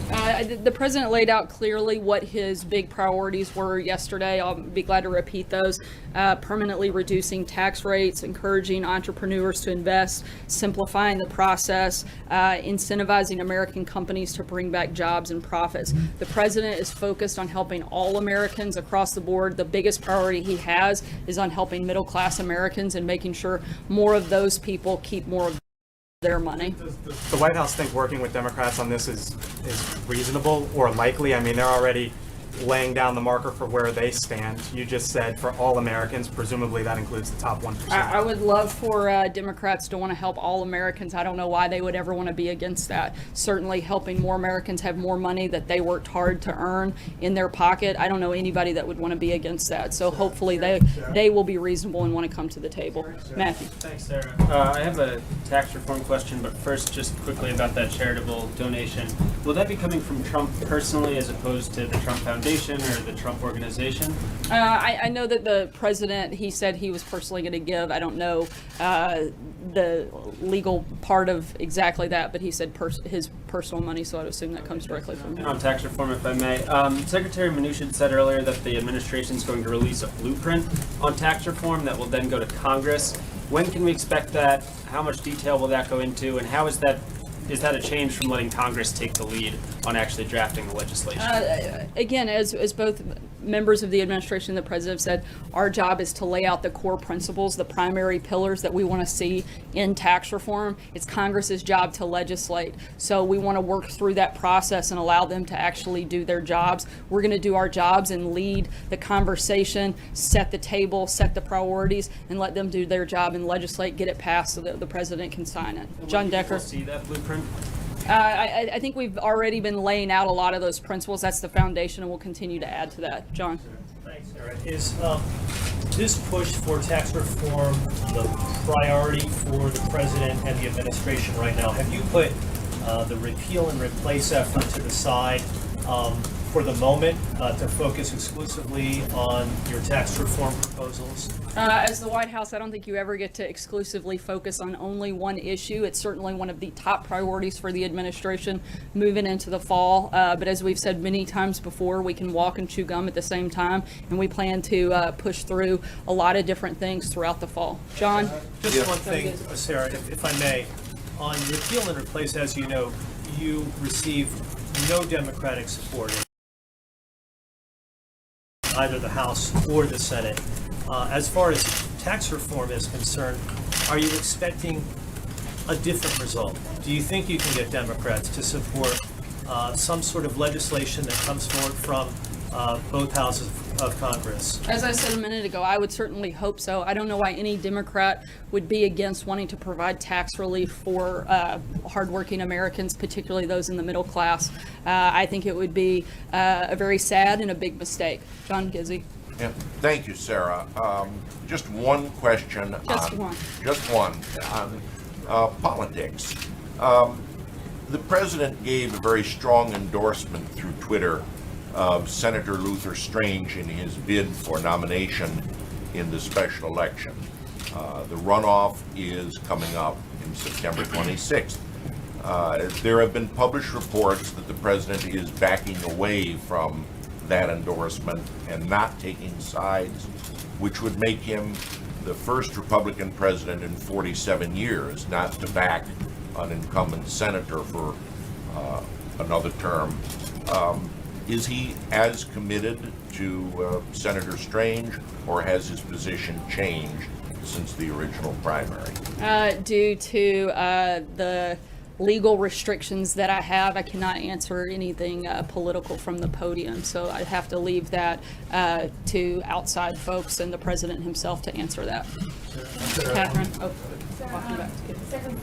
[SPEAKER 1] The president laid out clearly what his big priorities were yesterday. I'll be glad to repeat those. Permanently reducing tax rates, encouraging entrepreneurs to invest, simplifying the process, incentivizing American companies to bring back jobs and profits. The president is focused on helping all Americans across the board. The biggest priority he has is on helping middle-class Americans and making sure more of those people keep more of their money.
[SPEAKER 11] Does the White House think working with Democrats on this is reasonable or likely? I mean, they're already laying down the marker for where they stand. You just said for all Americans, presumably that includes the top 1%.
[SPEAKER 1] I would love for Democrats to want to help all Americans. I don't know why they would ever want to be against that. Certainly helping more Americans have more money that they worked hard to earn in their pocket. I don't know anybody that would want to be against that. So hopefully they will be reasonable and want to come to the table. Matthew.
[SPEAKER 19] Thanks, Sarah. I have a tax reform question, but first just quickly about that charitable donation. Will that be coming from Trump personally as opposed to the Trump Foundation or the Trump organization?
[SPEAKER 1] I know that the president, he said he was personally going to give. I don't know the legal part of exactly that, but he said his personal money, so I'd assume that comes directly from him.
[SPEAKER 19] And on tax reform, if I may, Secretary Mnuchin said earlier that the administration is going to release a blueprint on tax reform that will then go to Congress. When can we expect that? How much detail will that go into? And how is that a change from letting Congress take the lead on actually drafting the legislation?
[SPEAKER 1] Again, as both members of the administration and the president have said, our job is to lay out the core principles, the primary pillars that we want to see in tax reform. It's Congress's job to legislate. So we want to work through that process and allow them to actually do their jobs. We're going to do our jobs and lead the conversation, set the table, set the priorities, and let them do their job and legislate, get it passed so that the president can sign it. John Decker.
[SPEAKER 19] See that blueprint?
[SPEAKER 1] I think we've already been laying out a lot of those principles. That's the foundation, and we'll continue to add to that. John.
[SPEAKER 9] Thanks, Sarah. Is this push for tax reform the priority for the president and the administration right now? Have you put the repeal and replace effort to the side for the moment to focus exclusively on your tax reform proposals?
[SPEAKER 1] As the White House, I don't think you ever get to exclusively focus on only one issue. It's certainly one of the top priorities for the administration moving into the fall. But as we've said many times before, we can walk and chew gum at the same time, and we plan to push through a lot of different things throughout the fall. John?
[SPEAKER 9] Just one thing, Sarah, if I may. On repeal and replace, as you know, you receive no Democratic support in either the House or the Senate. As far as tax reform is concerned, are you expecting a different result? Do you think you can get Democrats to support some sort of legislation that comes forward from both houses of Congress?
[SPEAKER 1] As I said a minute ago, I would certainly hope so. I don't know why any Democrat would be against wanting to provide tax relief for hardworking Americans, particularly those in the middle class. I think it would be a very sad and a big mistake. John Gizzi.
[SPEAKER 20] Yeah, thank you, Sarah. Just one question.
[SPEAKER 1] Just one.
[SPEAKER 20] Just one on politics. The president gave a very strong endorsement through Twitter of Senator Luther Strange in his bid for nomination in the special election. The runoff is coming up in September 26th. There have been published reports that the president is backing away from that endorsement and not taking sides, which would make him the first Republican president in 47 years not to back an incumbent senator for another term. Is he as committed to Senator Strange, or has his position changed since the original primary?
[SPEAKER 1] Due to the legal restrictions that I have, I cannot answer anything political from the podium, so I have to leave that to outside folks and the president himself to answer that. Catherine? Oh, walking back to you.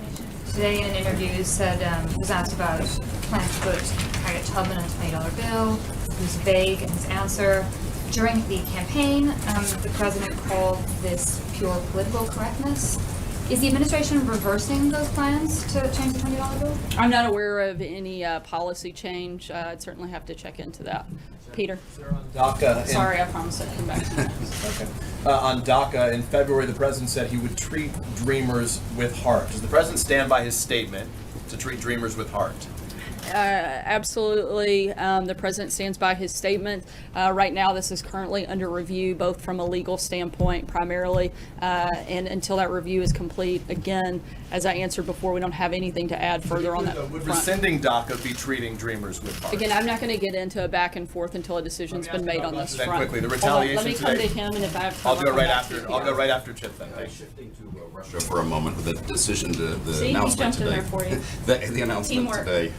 [SPEAKER 21] Today in an interview said, was asked about plans to put Harriet Tubman on a $20 bill. He was vague in his answer. During the campaign, the president called this pure political correctness. Is the administration reversing those plans to change the $20 bill?
[SPEAKER 1] I'm not aware of any policy change. I'd certainly have to check into that. Peter?
[SPEAKER 22] DACA.
[SPEAKER 1] Sorry, I promised I'd come back to you.
[SPEAKER 22] Okay. On DACA, in February, the president said he would treat Dreamers with heart. Does the president stand by his statement to treat Dreamers with heart?
[SPEAKER 1] Absolutely. The president stands by his statement. Right now, this is currently under review, both from a legal standpoint primarily, and until that review is complete. Again, as I answered before, we don't have anything to add further on that
[SPEAKER 22] Would
[SPEAKER 1] front.
[SPEAKER 22] rescinding DACA be treating Dreamers with heart?
[SPEAKER 1] Again, I'm not going to get into a back and forth until a decision's been made on this
[SPEAKER 22] Then
[SPEAKER 1] front.
[SPEAKER 22] quickly, the
[SPEAKER 1] Hold on,
[SPEAKER 22] retaliation
[SPEAKER 1] let me come
[SPEAKER 22] today.
[SPEAKER 1] to him, and if I have
[SPEAKER 22] I'll
[SPEAKER 1] time,
[SPEAKER 22] do it
[SPEAKER 1] come
[SPEAKER 22] right
[SPEAKER 1] back
[SPEAKER 22] after.
[SPEAKER 1] to
[SPEAKER 22] I'll
[SPEAKER 1] you.
[SPEAKER 22] go right after Chip then.
[SPEAKER 23] Shifting to Russia for a moment with the decision to the
[SPEAKER 1] See, he
[SPEAKER 23] announcement
[SPEAKER 1] jumped in
[SPEAKER 23] today.
[SPEAKER 1] there for you.
[SPEAKER 23] The announcement
[SPEAKER 1] Teamwork.
[SPEAKER 23] today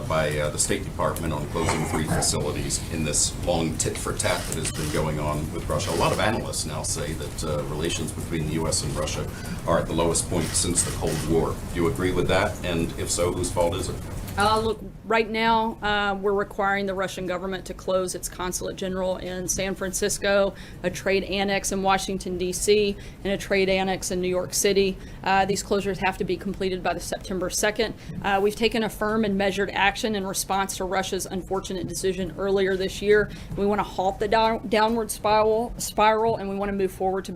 [SPEAKER 23] by the State Department on closing 3 facilities in this long tit for tat that has been going on with Russia. A lot of analysts now say that relations between the U.S. and Russia are at the lowest point since the Cold War. Do you agree with that? And if so, whose fault is it?
[SPEAKER 1] Look, right now, we're requiring the Russian government to close its consulate general in San Francisco, a trade annex in Washington, D.C., and a trade annex in New York City. These closures have to be completed by the September 2nd. We've taken a firm and measured action in response to Russia's unfortunate decision earlier this year. We want to halt the downward spiral, and we want to move forward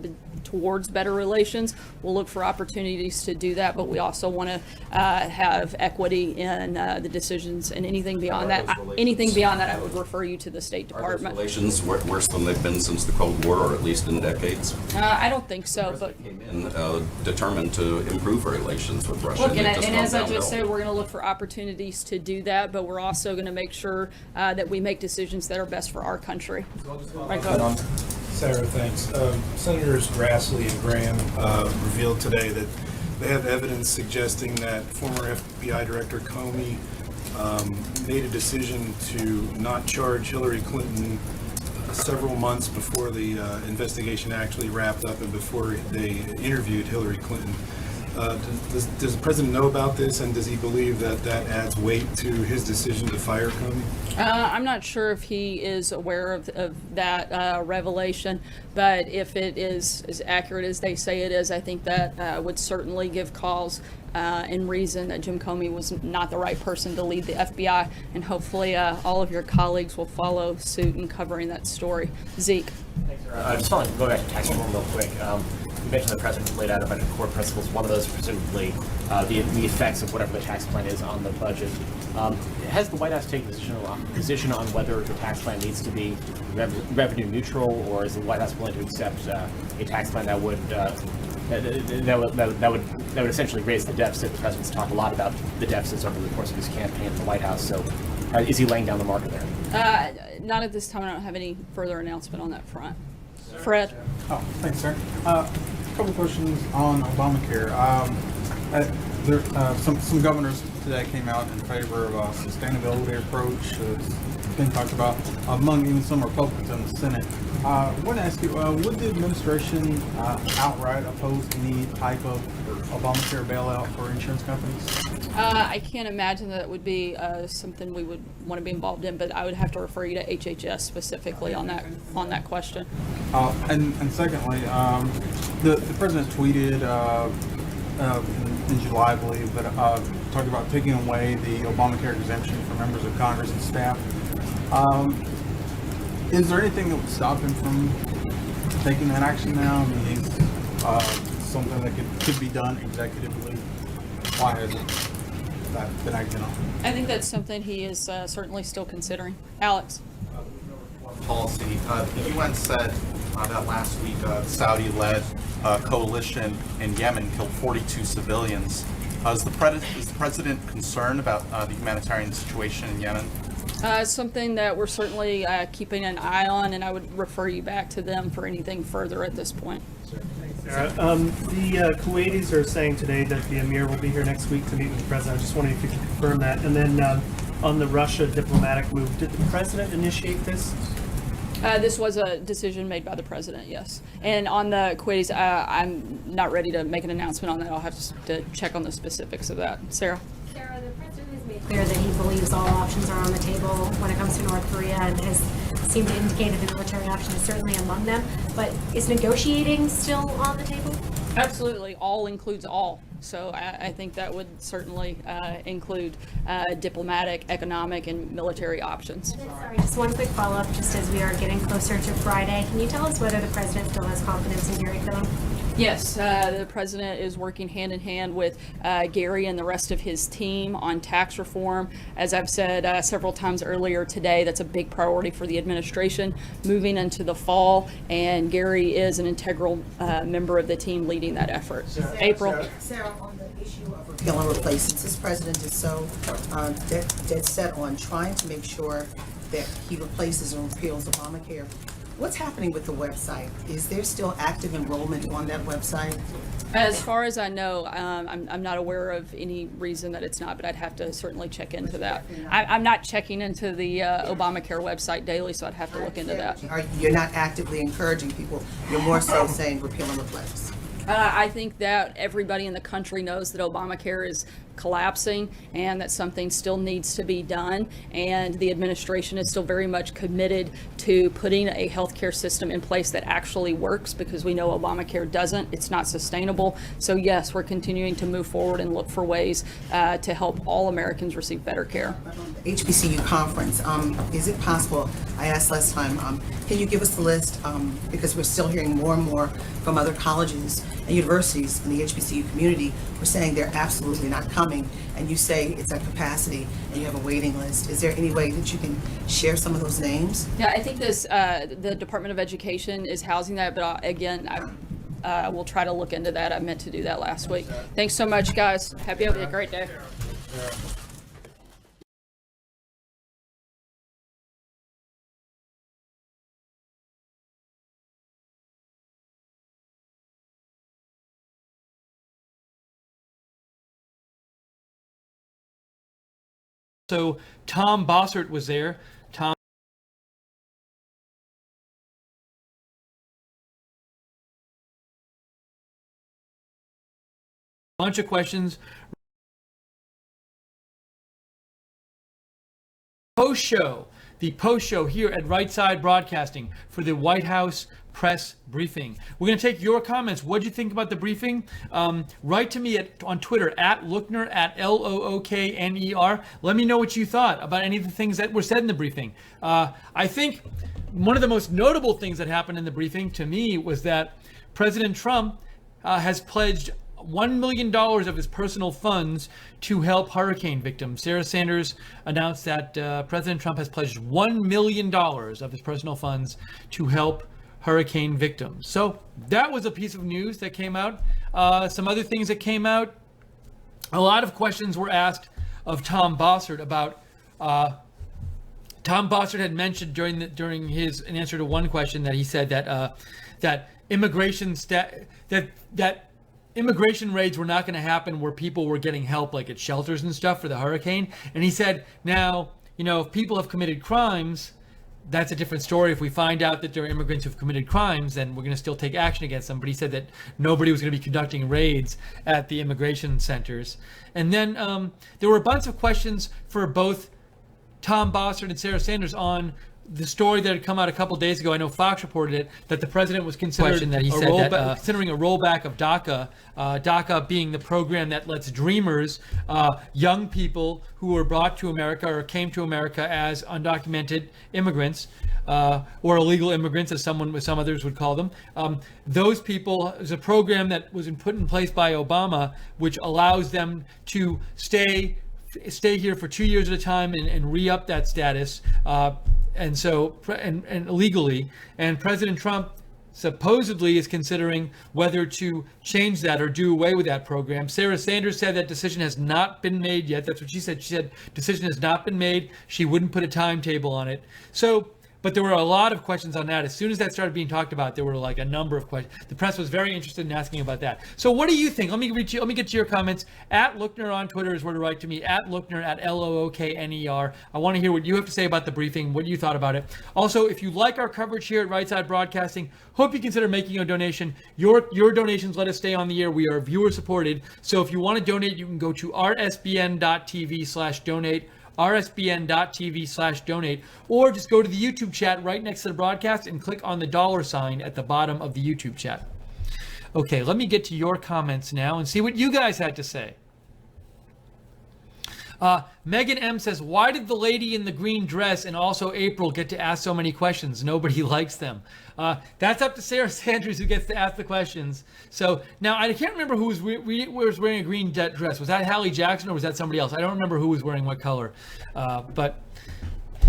[SPEAKER 1] towards better relations. We'll look for opportunities to do that, but we also want to have equity in the decisions, and anything beyond that, I would refer you to the State Department.
[SPEAKER 23] Are those relations worse than they've been since the Cold War, or at least in decades?
[SPEAKER 1] I don't think so, but
[SPEAKER 23] And determined to improve relations with Russia.
[SPEAKER 1] look,
[SPEAKER 23] and
[SPEAKER 1] and,
[SPEAKER 23] it just
[SPEAKER 1] and
[SPEAKER 23] gone
[SPEAKER 1] as I
[SPEAKER 23] downhill.
[SPEAKER 1] just said, we're going to look for opportunities to do that, but we're also going to make sure that we make decisions that are best for our country. Right, go ahead.
[SPEAKER 24] Sarah, thanks. Senators Grassley and Graham revealed today that they have evidence suggesting that former FBI Director Comey made a decision to not charge Hillary Clinton several months before the investigation actually wrapped up and before they interviewed Hillary Clinton. Does the president know about this, and does he believe that that adds weight to his decision to fire Comey?
[SPEAKER 1] I'm not sure if he is aware of that revelation, but if it is as accurate as they say it is, I think that would certainly give cause and reason that Jim Comey was not the right person to lead the FBI, and hopefully all of your colleagues will follow suit in covering that story. Zeke.
[SPEAKER 25] Thanks, Sarah. I just want to go back to tax reform real quick. You mentioned the president laid out a bunch of core principles. One of those, presumably, the effects of whatever the tax plan is on the budget. Has the White House taken a position on whether the tax plan needs to be revenue neutral, or is the White House willing to accept a tax plan that would essentially raise the deficit? The president's talked a lot about the deficits over the course of his campaign at the White House. So, is he laying down the market there?
[SPEAKER 1] Not at this time. I don't have any further announcement on that front. Fred.
[SPEAKER 15] Oh, thanks, sir. A couple questions on Obamacare. Some governors today came out in favor of a sustainability approach, been talked about among even some Republicans in the Senate. I want to ask you, would the administration outright oppose any type of Obamacare bailout for insurance companies?
[SPEAKER 1] I can't imagine that it would be something we would want to be involved in, but I would have to refer you to HHS specifically on that question.
[SPEAKER 15] And secondly, the president tweeted in July, I believe, that talked about taking away the Obamacare exemption for members of Congress and staff. Is there anything that would stop him from taking that action now? I mean, he's something that could be done executively. Why hasn't that been acted on?
[SPEAKER 1] I think that's something he is certainly still considering. Alex.
[SPEAKER 3] Policy. The UN said that last week a Saudi-led coalition in Yemen killed 42 civilians. Is the president concerned about the humanitarian situation in Yemen?
[SPEAKER 1] Something that we're certainly keeping an eye on, and I would refer you back to them for anything further at this point.
[SPEAKER 2] Sarah, the Kuwaitis are saying today that the Emir will be here next week to meet with the president. I was just wondering if you could confirm that. And then on the Russia diplomatic move, did the president initiate this?
[SPEAKER 1] This was a decision made by the president, yes. And on the Kuwaitis, I'm not ready to make an announcement on that. I'll have to check on the specifics of that. Sarah?
[SPEAKER 12] Sarah, the president has made clear that he believes all options are on the table when it comes to North Korea and has seemed to indicate that the military option is certainly among them. But is negotiating still on the table?
[SPEAKER 1] Absolutely. All includes all. So I think that would certainly include diplomatic, economic, and military options.
[SPEAKER 12] Sorry, just one quick follow-up, just as we are getting closer to Friday. Can you tell us whether the president still has confidence in Gary Cohn?
[SPEAKER 1] Yes, the president is working hand in hand with Gary and the rest of his team on tax reform. As I've said several times earlier today, that's a big priority for the administration moving into the fall, and Gary is an integral member of the team leading that effort. April?
[SPEAKER 4] Sarah, on the issue of repeal and replace, since this president is so dead set on trying to make sure that he replaces and repeals Obamacare, what's happening with the website? Is there still active enrollment on that website?
[SPEAKER 1] As far as I know, I'm not aware of any reason that it's not, but I'd have to certainly check into that. I'm not checking into the Obamacare website daily, so I'd have to look into that.
[SPEAKER 4] You're not actively encouraging people, you're more so saying repeal and replace?
[SPEAKER 1] I think that everybody in the country knows that Obamacare is collapsing and that something still needs to be done, and the administration is still very much committed to putting a healthcare system in place that actually works, because we know Obamacare doesn't. It's not sustainable. So yes, we're continuing to move forward and look for ways to help all Americans receive better care.
[SPEAKER 4] HBCU conference, is it possible, I asked last time, can you give us the list, because we're still hearing more and more from other colleges and universities in the HBCU community who are saying they're absolutely not coming, and you say it's at capacity and you have a waiting list. Is there any way that you can share some of those names?
[SPEAKER 1] Yeah, I think the Department of Education is housing that, but again, I will try to look into that. I meant to do that last week. Thanks so much, guys. Happy having a great day.
[SPEAKER 6] So Tom Bossert was there. Tom. Bunch of questions. The post show here at Right Side Broadcasting for the White House press briefing. We're going to take your comments. What did you think about the briefing? Write to me on Twitter at Lookner, at Lookner. Let me know what you thought about any of the things that were said in the briefing. I think one of the most notable things that happened in the briefing to me was that President Trump has pledged $1 million of his personal funds to help hurricane victims. Sarah Sanders announced that President Trump has pledged $1 million of his personal funds to help hurricane victims. So that was a piece of news that came out. Some other things that came out. A lot of questions were asked of Tom Bossert about. Tom Bossert had mentioned during his in answer to one question that he said that that immigration raids were not going to happen where people were getting help like at shelters and stuff for the hurricane. And he said, now if people have committed crimes, that's a different story. If we find out that there are immigrants who've committed crimes, then we're going to still take action against them. But he said that nobody was going to be conducting raids at the immigration centers. And then there were a bunch of questions for both Tom Bossert and Sarah Sanders on the story that had come out a couple days ago. I know Fox reported it, that the president was considering considering a rollback of DACA. DACA being the program that lets dreamers, young people who were brought to America or came to America as undocumented immigrants, or illegal immigrants, as some others would call them. Those people is a program that was put in place by Obama, which allows them to stay here for 2 years at a time and re-up that status. And legally, and President Trump supposedly is considering whether to change that or do away with that program. Sarah Sanders said that decision has not been made yet. That's what she said. She said decision has not been made. She wouldn't put a timetable on it. But there were a lot of questions on that. As soon as that started being talked about, there were like a number of questions. The press was very interested in asking about that. So what do you think? Let me get to your comments. At Lookner on Twitter is where to write to me. At Lookner, at Lookner. I want to hear what you have to say about the briefing, what you thought about it. Also, if you like our coverage here at Right Side Broadcasting, hope you consider making a donation. Your donations let us stay on the air. We are viewer supported. So if you want to donate, you can go to rsbn.tv/donate. rsbn.tv/donate, or just go to the YouTube chat right next to the broadcast and click on the $ at the bottom of the YouTube chat. Okay, let me get to your comments now and see what you guys had to say. Megan M says, why did the lady in the green dress and also April get to ask so many questions? Nobody likes them. That's up to Sarah Sanders, who gets to ask the questions. So now I can't remember who was wearing a green dress. Was that Hallie Jackson or was that somebody else? I don't remember who was wearing what color. But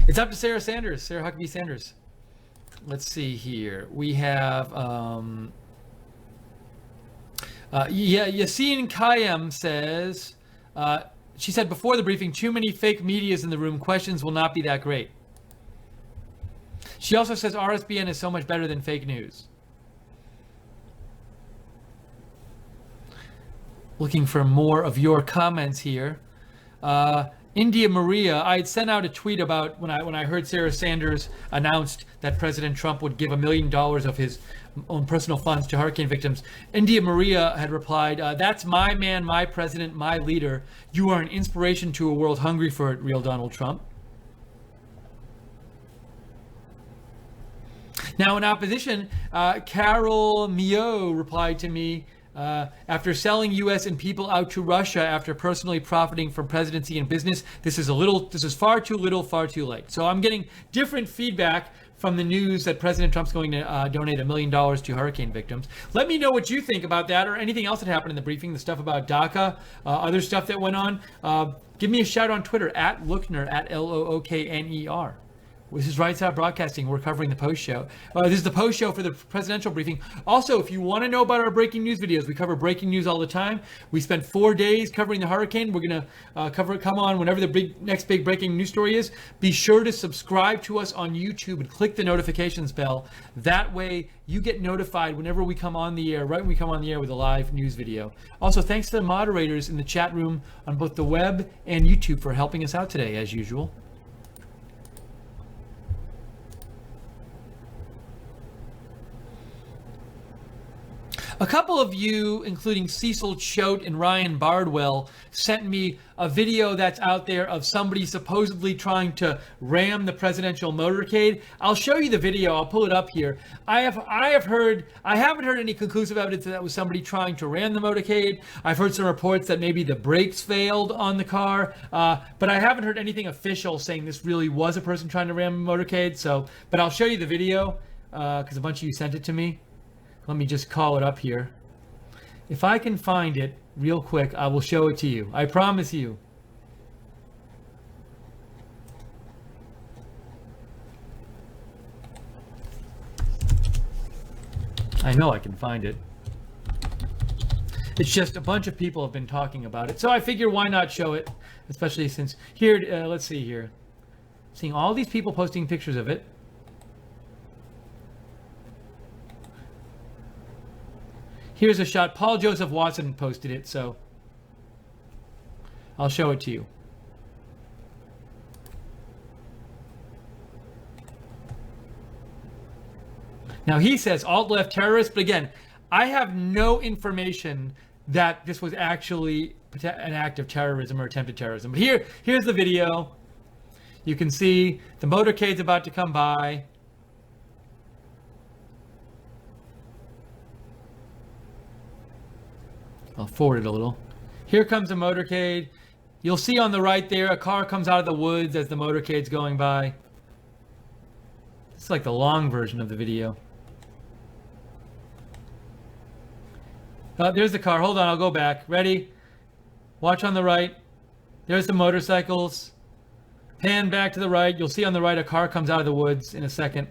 [SPEAKER 6] it's up to Sarah Sanders, Sarah Huckabee Sanders. Let's see here. We have Yassine Kayem says, she said before the briefing, too many fake medias in the room. Questions will not be that great. She also says RSBN is so much better than fake news. Looking for more of your comments here. India Maria, I had sent out a tweet about when I heard Sarah Sanders announced that President Trump would give $1 million of his own personal funds to hurricane victims. India Maria had replied, that's my man, my president, my leader. You are an inspiration to a world hungry for it, real Donald Trump. Now in opposition, Carol Mio replied to me, after selling U.S. and people out to Russia after personally profiting from presidency and business, this is far too little, far too late. So I'm getting different feedback from the news that President Trump's going to donate $1 million to hurricane victims. Let me know what you think about that or anything else that happened in the briefing, the stuff about DACA, other stuff that went on. Give me a shout on Twitter, at Lookner, at Lookner. This is Right Side Broadcasting. We're covering the post show. This is the post show for the presidential briefing. Also, if you want to know about our breaking news videos, we cover breaking news all the time. We spent 4 days covering the hurricane. We're going to cover it, come on, whenever the next big breaking news story is. Be sure to subscribe to us on YouTube and click the notifications bell. That way, you get notified whenever we come on the air, right when we come on the air with a live news video. Also, thanks to the moderators in the chat room on both the web and YouTube for helping us out today, as usual. A couple of you, including Cecil Choate and Ryan Bardwell, sent me a video that's out there of somebody supposedly trying to ram the presidential motorcade. I'll show you the video. I'll pull it up here. I haven't heard any conclusive evidence that that was somebody trying to ram the motorcade. I've heard some reports that maybe the brakes failed on the car, but I haven't heard anything official saying this really was a person trying to ram a motorcade. But I'll show you the video because a bunch of you sent it to me. Let me just call it up here. If I can find it real quick, I will show it to you. I promise you. I know I can find it. It's just a bunch of people have been talking about it. So I figure why not show it, especially since here, let's see here. Seeing all these people posting pictures of it. Here's a shot. Paul Joseph Watson posted it, so I'll show it to you. Now he says alt-left terrorist, but again, I have no information that this was actually an act of terrorism or attempted terrorism. But here's the video. You can see the motorcade's about to come by. I'll forward it a little. Here comes a motorcade. You'll see on the right there, a car comes out of the woods as the motorcade's going by. It's like the long version of the video. There's the car. Hold on, I'll go back. Ready? Watch on the right. There's the motorcycles. Pan back to the right. You'll see on the right a car comes out of the woods in a second.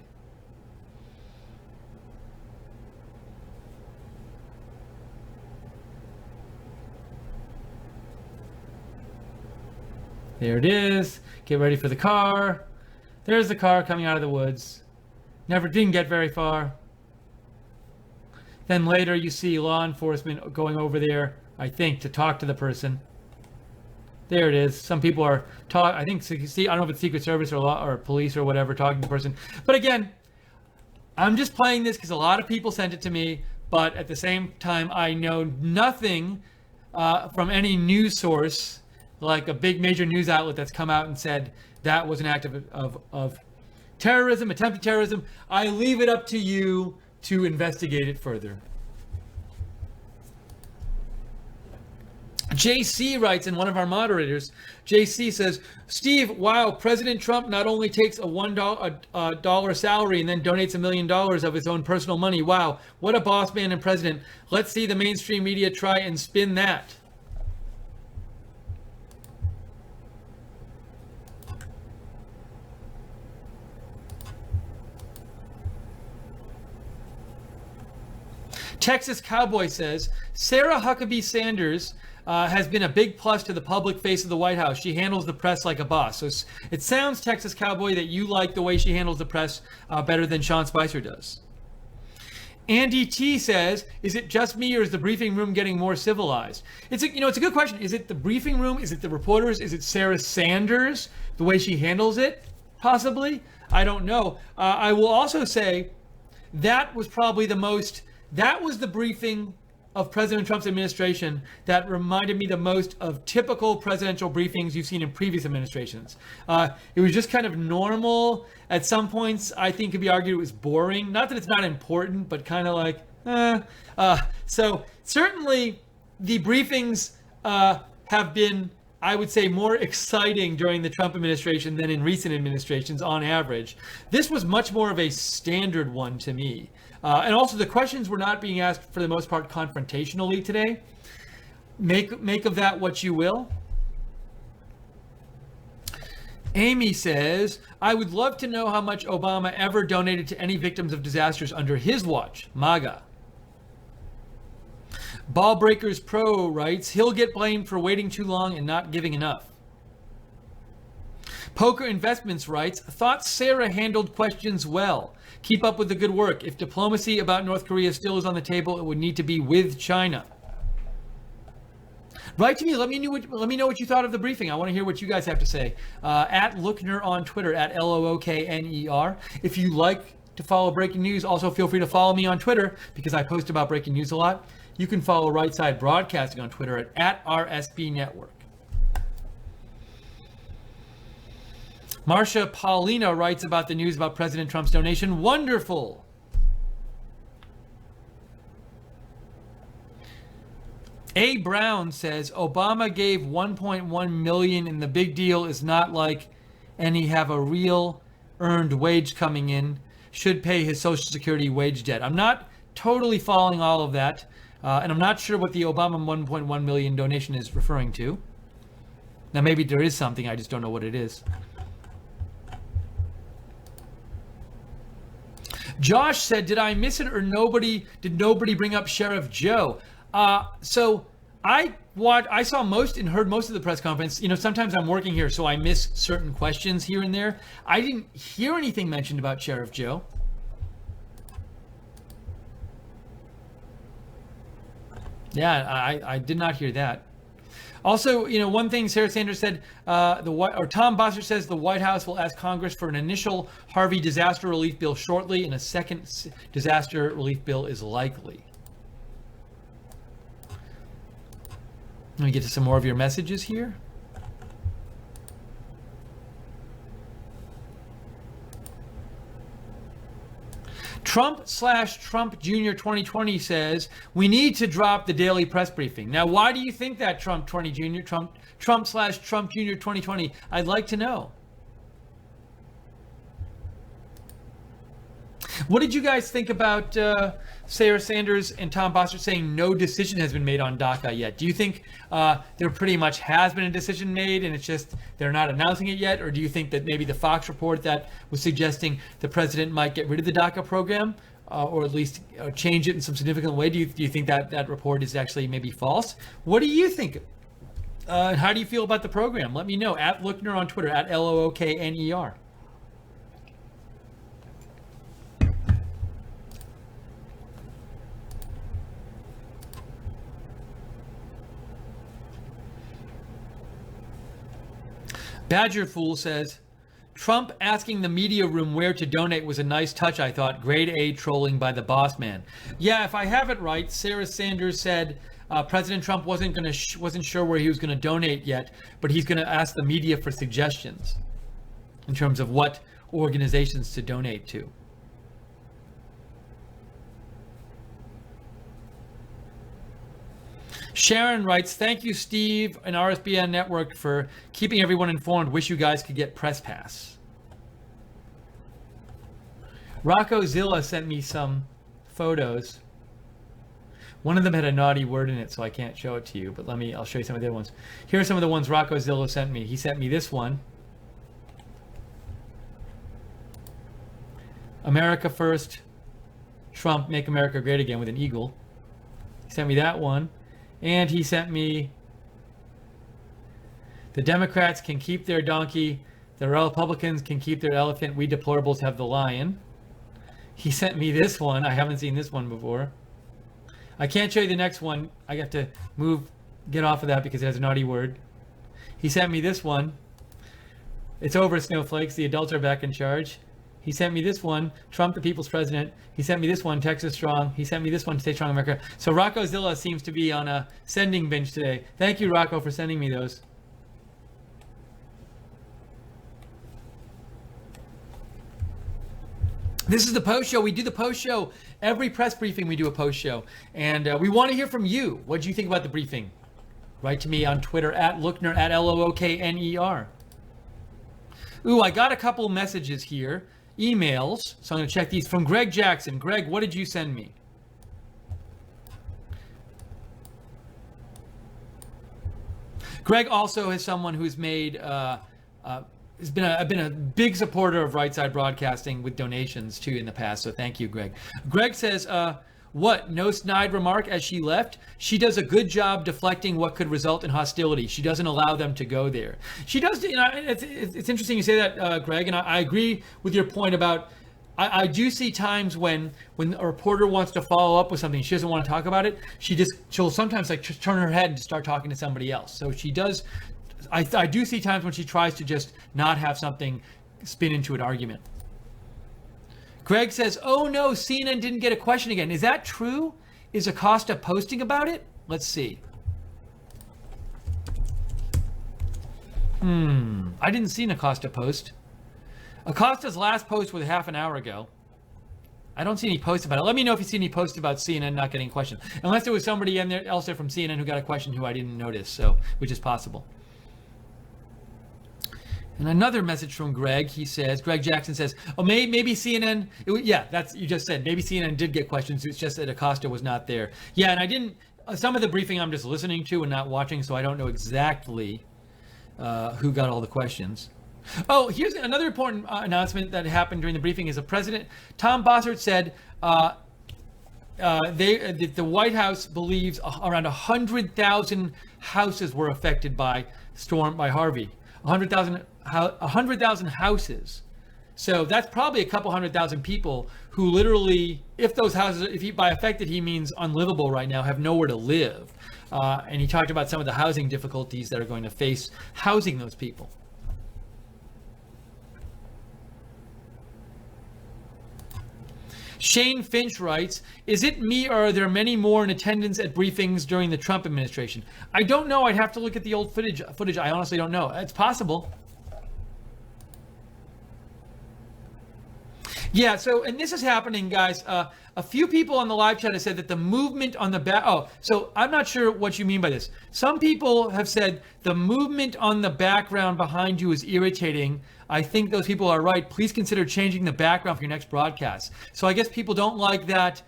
[SPEAKER 6] There it is. Get ready for the car. There's the car coming out of the woods. Didn't get very far. Then later you see law enforcement going over there, I think, to talk to the person. There it is. Some people are I don't know if it's Secret Service or police or whatever talking to the person. But again, I'm just playing this because a lot of people sent it to me. But at the same time, I know nothing from any news source, like a big major news outlet that's come out and said that was an act of terrorism, attempted terrorism. I leave it up to you to investigate it further. JC writes, in one of our moderators, JC says, Steve, wow, President Trump not only takes a $1 salary and then donates $1 million of his own personal money. Wow, what a boss man and president. Let's see the mainstream media try and spin that. Texas Cowboy says, Sarah Huckabee Sanders has been a big plus to the public face of the White House. She handles the press like a boss. So it sounds, Texas Cowboy, that you like the way she handles the press better than Sean Spicer does. Andy T says, is it just me or is the briefing room getting more civilized? It's a good question. Is it the briefing room? Is it the reporters? Is it Sarah Sanders, the way she handles it? Possibly. I don't know. I will also say that was probably that was the briefing of President Trump's administration that reminded me the most of typical presidential briefings you've seen in previous administrations. It was just kind of normal. At some points, I think it could be argued it was boring. Not that it's not important, but kind of like, So certainly the briefings have been, I would say, more exciting during the Trump administration than in recent administrations on average. This was much more of a standard one to me. And also the questions were not being asked for the most part confrontationally today. Make of that what you will. Amy says, I would love to know how much Obama ever donated to any victims of disasters under his watch, MAGA. Ballbreakers Pro writes, he'll get blamed for waiting too long and not giving enough. Poker Investments writes, thought Sarah handled questions well. Keep up with the good work. If diplomacy about North Korea still is on the table, it would need to be with China. Write to me. Let me know what you thought of the briefing. I want to hear what you guys have to say. At Lookner on Twitter, at Lookner. If you like to follow breaking news, also feel free to follow me on Twitter because I post about breaking news a lot. You can follow Right Side Broadcasting on Twitter at RSB Network. Marcia Paulina writes about the news about President Trump's donation. Wonderful. A. Brown says, Obama gave $1.1 million and the big deal is not like any have a real earned wage coming in. Should pay his Social Security wage debt. I'm not totally following all of that. And I'm not sure what the Obama 1.1 million donation is referring to. Now, maybe there is something, I just don't know what it is. Josh said, did I miss it or did nobody bring up Sheriff Joe? So I saw most and heard most of the press conference. You know, sometimes I'm working here, so I miss certain questions here and there. I didn't hear anything mentioned about Sheriff Joe. Yeah, I did not hear that. Also, one thing Sarah Sanders said, Tom Bossert says the White House will ask Congress for an initial Harvey disaster relief bill shortly, and a second disaster relief bill is likely. Let me get to some more of your messages here. Trump/Trump Jr. 2020 says we need to drop the daily press briefing. Now, why do you think that, Trump Jr. Trump/Trump Jr. 2020? I'd like to know. What did you guys think about Sarah Sanders and Tom Bossert saying no decision has been made on DACA yet? Do you think there pretty much has been a decision made and it's just they're not announcing it yet? Or do you think that maybe the Fox report that was suggesting the president might get rid of the DACA program or at least change it in some significant way? Do you think that report is actually maybe false? What do you think? How do you feel about the program? Let me know at Lookner on Twitter, at Lookner. Badger Fool says, Trump asking the media room where to donate was a nice touch, I thought. Grade A trolling by the boss man. Yeah, if I have it right, Sarah Sanders said President Trump wasn't sure where he was going to donate yet, but he's going to ask the media for suggestions in terms of what organizations to donate to. Sharon writes, thank you, Steve and RSBN Network for keeping everyone informed. Wish you guys could get press pass. Rocco Zilla sent me some photos. One of them had a naughty word in it, so I can't show it to you, but I'll show you some of the other ones. Here are some of the ones Rocco Zilla sent me. He sent me this one. America First, Trump, Make America Great Again with an eagle. He sent me that one. And he sent me, the Democrats can keep their donkey, the Republicans can keep their elephant, we deplorables have the lion. He sent me this one. I haven't seen this one before. I can't show you the next one. I got to get off of that because it has a naughty word. He sent me this one. It's over, snowflakes. The adults are back in charge. He sent me this one, Trump, the people's president. He sent me this one, Texas Strong. He sent me this one, Stay Strong America. So Rocco Zilla seems to be on a sending binge today. Thank you, Rocco, for sending me those. This is the post show. We do the post show. Every press briefing, we do a post show. And we want to hear from you. What do you think about the briefing? Write to me on Twitter, at Lookner, at Lookner. Ooh, I got a couple messages here. Emails, so I'm going to check these from Greg Jackson. Greg, what did you send me? Greg also is someone who's made has been a big supporter of Right Side Broadcasting with donations too in the past. So thank you, Greg. Greg says, what? No snide remark as she left? She does a good job deflecting what could result in hostility. She doesn't allow them to go there. She does, it's interesting you say that, Greg, and I agree with your point about, I do see times when a reporter wants to follow up with something, she doesn't want to talk about it. She'll sometimes just turn her head and start talking to somebody else. So she does, I do see times when she tries to just not have something spin into an argument. Greg says, oh no, CNN didn't get a question again. Is that true? Is Acosta posting about it? Let's see. I didn't see an Acosta post. Acosta's last post was half an hour ago. I don't see any posts about it. Let me know if you see any posts about CNN not getting questions. Unless there was somebody else there from CNN who got a question who I didn't notice, so which is possible. And another message from Greg, he says, Greg Jackson says, oh, maybe CNN, you just said, maybe CNN did get questions, it's just that Acosta was not there. Yeah, and I didn't, some of the briefing I'm just listening to and not watching, so I don't know exactly who got all the questions. Oh, here's another important announcement that happened during the briefing is Tom Bossert said the White House believes around 100,000 houses were affected by Harvey. 100,000 houses. So that's probably a couple 100,000 people who literally, if those houses, by affected he means unlivable right now, have nowhere to live. And he talked about some of the housing difficulties that are going to face housing those people. Shane Finch writes, is it me or are there many more in attendance at briefings during the Trump administration? I don't know. I'd have to look at the old footage. I honestly don't know. It's possible. Yeah, so, and this is happening, guys. A few people on the live chat have said that the movement on the back, so I'm not sure what you mean by this. Some people have said the movement on the background behind you is irritating. I think those people are right. Please consider changing the background for your next broadcast. So I guess people don't like that.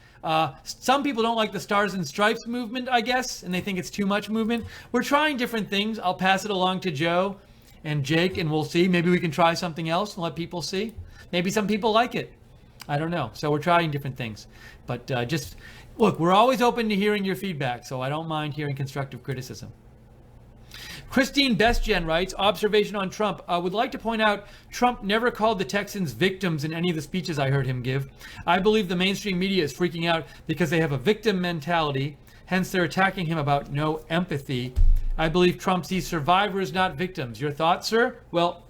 [SPEAKER 6] Some people don't like the Stars and Stripes movement, I guess, and they think it's too much movement. We're trying different things. I'll pass it along to Joe and Jake, and we'll see. Maybe we can try something else and let people see. Maybe some people like it. I don't know. So we're trying different things. But just, look, we're always open to hearing your feedback, so I don't mind hearing constructive criticism. Christine Bestgen writes, observation on Trump. I would like to point out Trump never called the Texans victims in any of the speeches I heard him give. I believe the mainstream media is freaking out because they have a victim mentality. Hence, they're attacking him about no empathy. I believe Trump sees survivors, not victims. Your thoughts, sir? Well,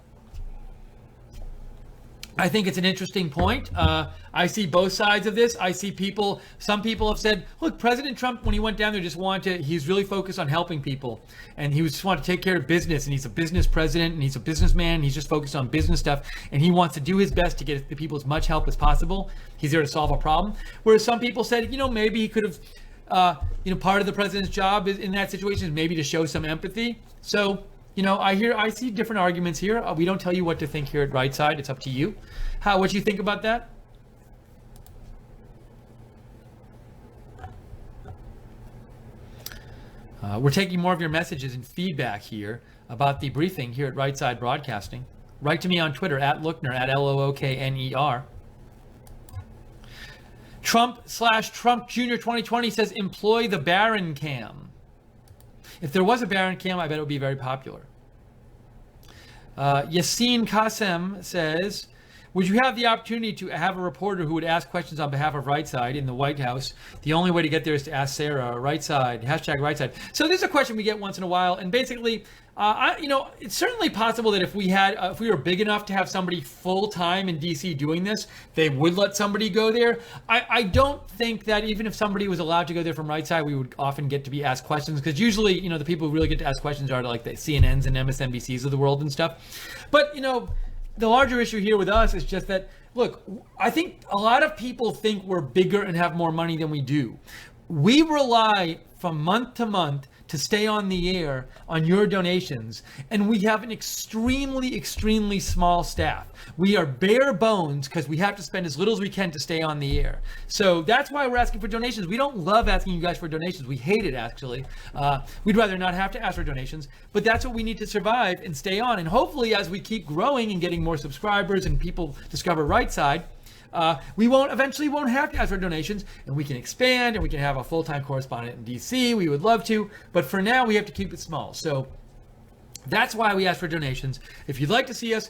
[SPEAKER 6] I think it's an interesting point. I see both sides of this. I see people, some people have said, look, President Trump, when he went down there, he's really focused on helping people. And he just wanted to take care of business. And he's a business president and he's a businessman. And he's just focused on business stuff. And he wants to do his best to get the people as much help as possible. He's there to solve a problem. Whereas some people said, maybe he could have, part of the president's job in that situation is maybe to show some empathy. So, I see different arguments here. We don't tell you what to think here at Right Side. It's up to you. What you think about that? We're taking more of your messages and feedback here about the briefing here at Right Side Broadcasting. Write to me on Twitter at Lookner, at Lookner. Trump/Trump Jr. 2020 says employ the Barron cam. If there was a Barron cam, I bet it would be very popular. Yassine Qassem says, would you have the opportunity to have a reporter who would ask questions on behalf of Right Side in the White House? The only way to get there is to ask Sarah, Right Side, hashtag Right Side. So this is a question we get once in a while. And basically, it's certainly possible that if we were big enough to have somebody full time in DC doing this, they would let somebody go there. I don't think that even if somebody was allowed to go there from Right Side, we would often get to be asked questions, because usually, the people who really get to ask questions are like the CNNs and MSNBCs of the world and stuff. But, the larger issue here with us is just that, look, I think a lot of people think we're bigger and have more money than we do. We rely from month to month to stay on the air on your donations, and we have an extremely small staff. We are bare bones because we have to spend as little as we can to stay on the air. So that's why we're asking for donations. We don't love asking you guys for donations. We hate it, actually. We'd rather not have to ask for donations, but that's what we need to survive and stay on. And hopefully, as we keep growing and getting more subscribers and people discover Right Side, we eventually won't have to ask for donations, and we can expand and we can have a full-time correspondent in DC. We would love to, but for now we have to keep it small. So that's why we ask for donations. If you'd like to see us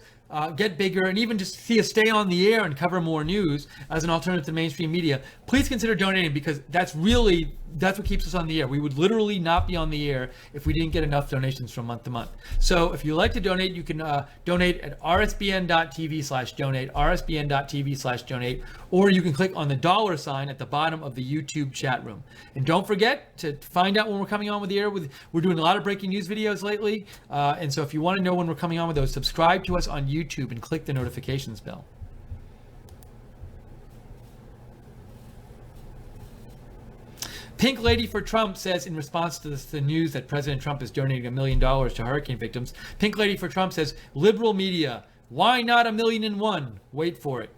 [SPEAKER 6] get bigger and even just see us stay on the air and cover more news as an alternative to mainstream media, please consider donating, because that's what keeps us on the air. We would literally not be on the air if we didn't get enough donations from month to month. So if you'd like to donate, you can donate at rsbn.tv/donate, rsbn.tv/donate, or you can click on the $ at the bottom of the YouTube chat room. And don't forget to find out when we're coming on with the air. We're doing a lot of breaking news videos lately, and so if you want to know when we're coming on with those, subscribe to us on YouTube and click the notifications bell. Pink Lady for Trump says, in response to the news that President Trump is donating $1 million to hurricane victims, Pink Lady for Trump says, liberal media, why not 1,000,001? Wait for it.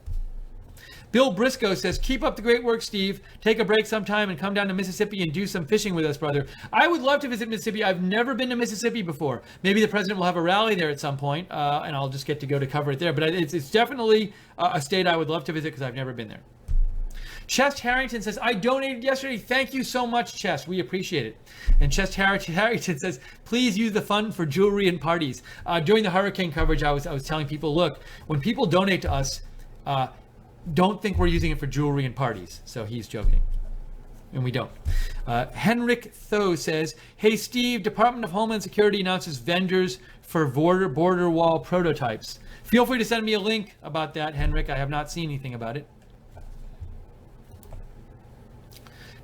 [SPEAKER 6] Bill Briscoe says, keep up the great work, Steve. Take a break sometime and come down to Mississippi and do some fishing with us, brother. I would love to visit Mississippi. I've never been to Mississippi before. Maybe the president will have a rally there at some point, and I'll just get to go to cover it there. But it's definitely a state I would love to visit because I've never been there. Chest Harrington says, I donated yesterday. Thank you so much, Chest. We appreciate it. And Chest Harrington says, please use the fund for jewelry and parties. During the hurricane coverage, I was telling people, look, when people donate to us, don't think we're using it for jewelry and parties. So he's joking. And we don't. Henrik Tho says, hey, Steve, Department of Homeland Security announces vendors for border wall prototypes. Feel free to send me a link about that, Henrik. I have not seen anything about it.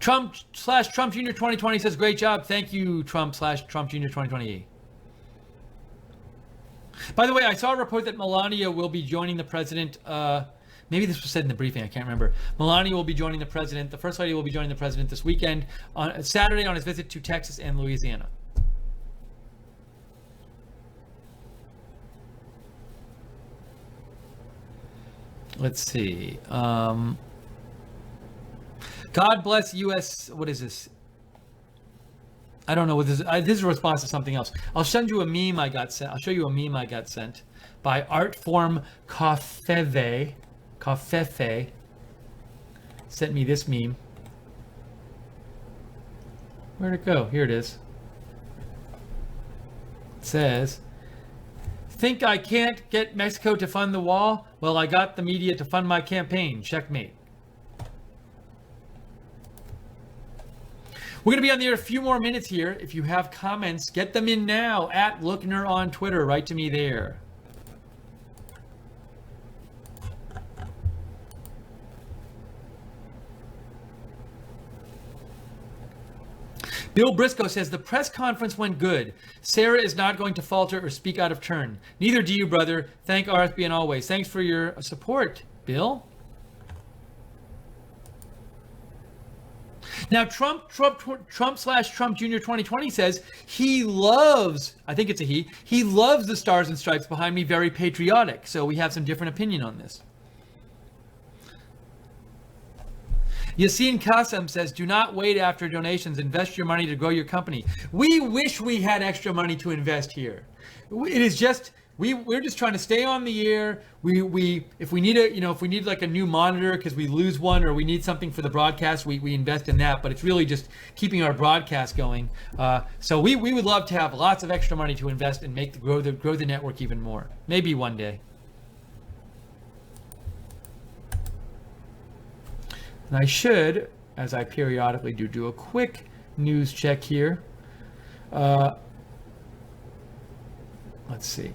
[SPEAKER 6] Trump/Trump Jr. 2020 says, great job. Thank you, Trump/Trump Jr. 2020. By the way, I saw a report that Melania will be joining the president. Maybe this was said in the briefing. I can't remember. Melania will be joining the president. The First Lady will be joining the president this weekend on Saturday on his visit to Texas and Louisiana. Let's see. God bless U.S. What is this? I don't know what this is. This is a response to something else. I'll send you a meme I got sent. I'll show you a meme I got sent by Artform Kafefe. Kafefe sent me this meme. Where'd it go? Here it is. It says, think I can't get Mexico to fund the wall? Well, I got the media to fund my campaign. Checkmate. We're going to be on the air a few more minutes here. If you have comments, get them in now at Lookner on Twitter. Write to me there. Bill Briscoe says, the press conference went good. Sarah is not going to falter or speak out of turn. Neither do you, brother. Thank RSBN always. Thanks for your support, Bill. Now, Trump/Trump Jr. 2020 says he loves, I think it's a he loves the stars and stripes behind me, very patriotic. So we have some different opinion on this. Yassine Qassem says, do not wait after donations. Invest your money to grow your company. We wish we had extra money to invest here. It is just, we're just trying to stay on the air. If we need if we need like a new monitor because we lose one or we need something for the broadcast, we invest in that. But it's really just keeping our broadcast going. So we would love to have lots of extra money to invest and grow the network even more. Maybe one day. And I should, as I periodically do a quick news check here. Let's see.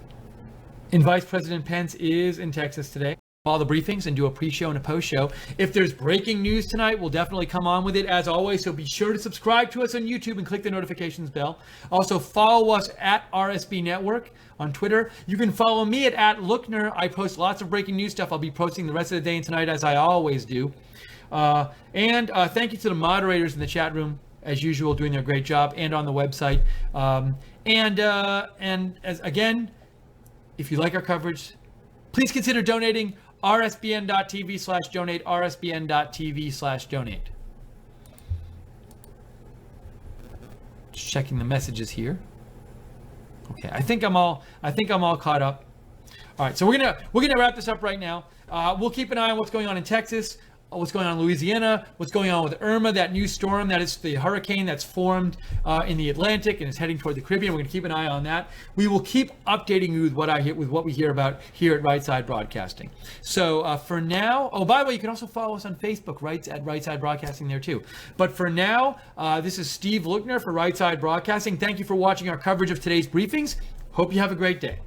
[SPEAKER 6] And Vice President Pence is in Texas today. All the briefings and do a pre-show and a post-show. If there's breaking news tonight, we'll definitely come on with it as always. So be sure to subscribe to us on YouTube and click the notifications bell. Also follow us at RSB Network on Twitter. You can follow me at Lookner. I post lots of breaking news stuff. I'll be posting the rest of the day and tonight as I always do. And thank you to the moderators in the chat room, as usual, doing their great job, and on the website. And as again, if you like our coverage, please consider donating. rsbn.tv/donate. rsbn.tv/donate. Just checking the messages here. Okay, I think I'm all caught up. All right, so we're gonna wrap this up right now. We'll keep an eye on what's going on in Texas, what's going on in Louisiana, what's going on with Irma, that new storm that is the hurricane that's formed in the Atlantic and is heading toward the Caribbean. We're going to keep an eye on that. We will keep updating you with what we hear about here at Right Side Broadcasting. So for now, oh, by the way, you can also follow us on Facebook, at Right Side Broadcasting there too. But for now, this is Steve Lookner for Right Side Broadcasting. Thank you for watching our coverage of today's briefings. Hope you have a great day.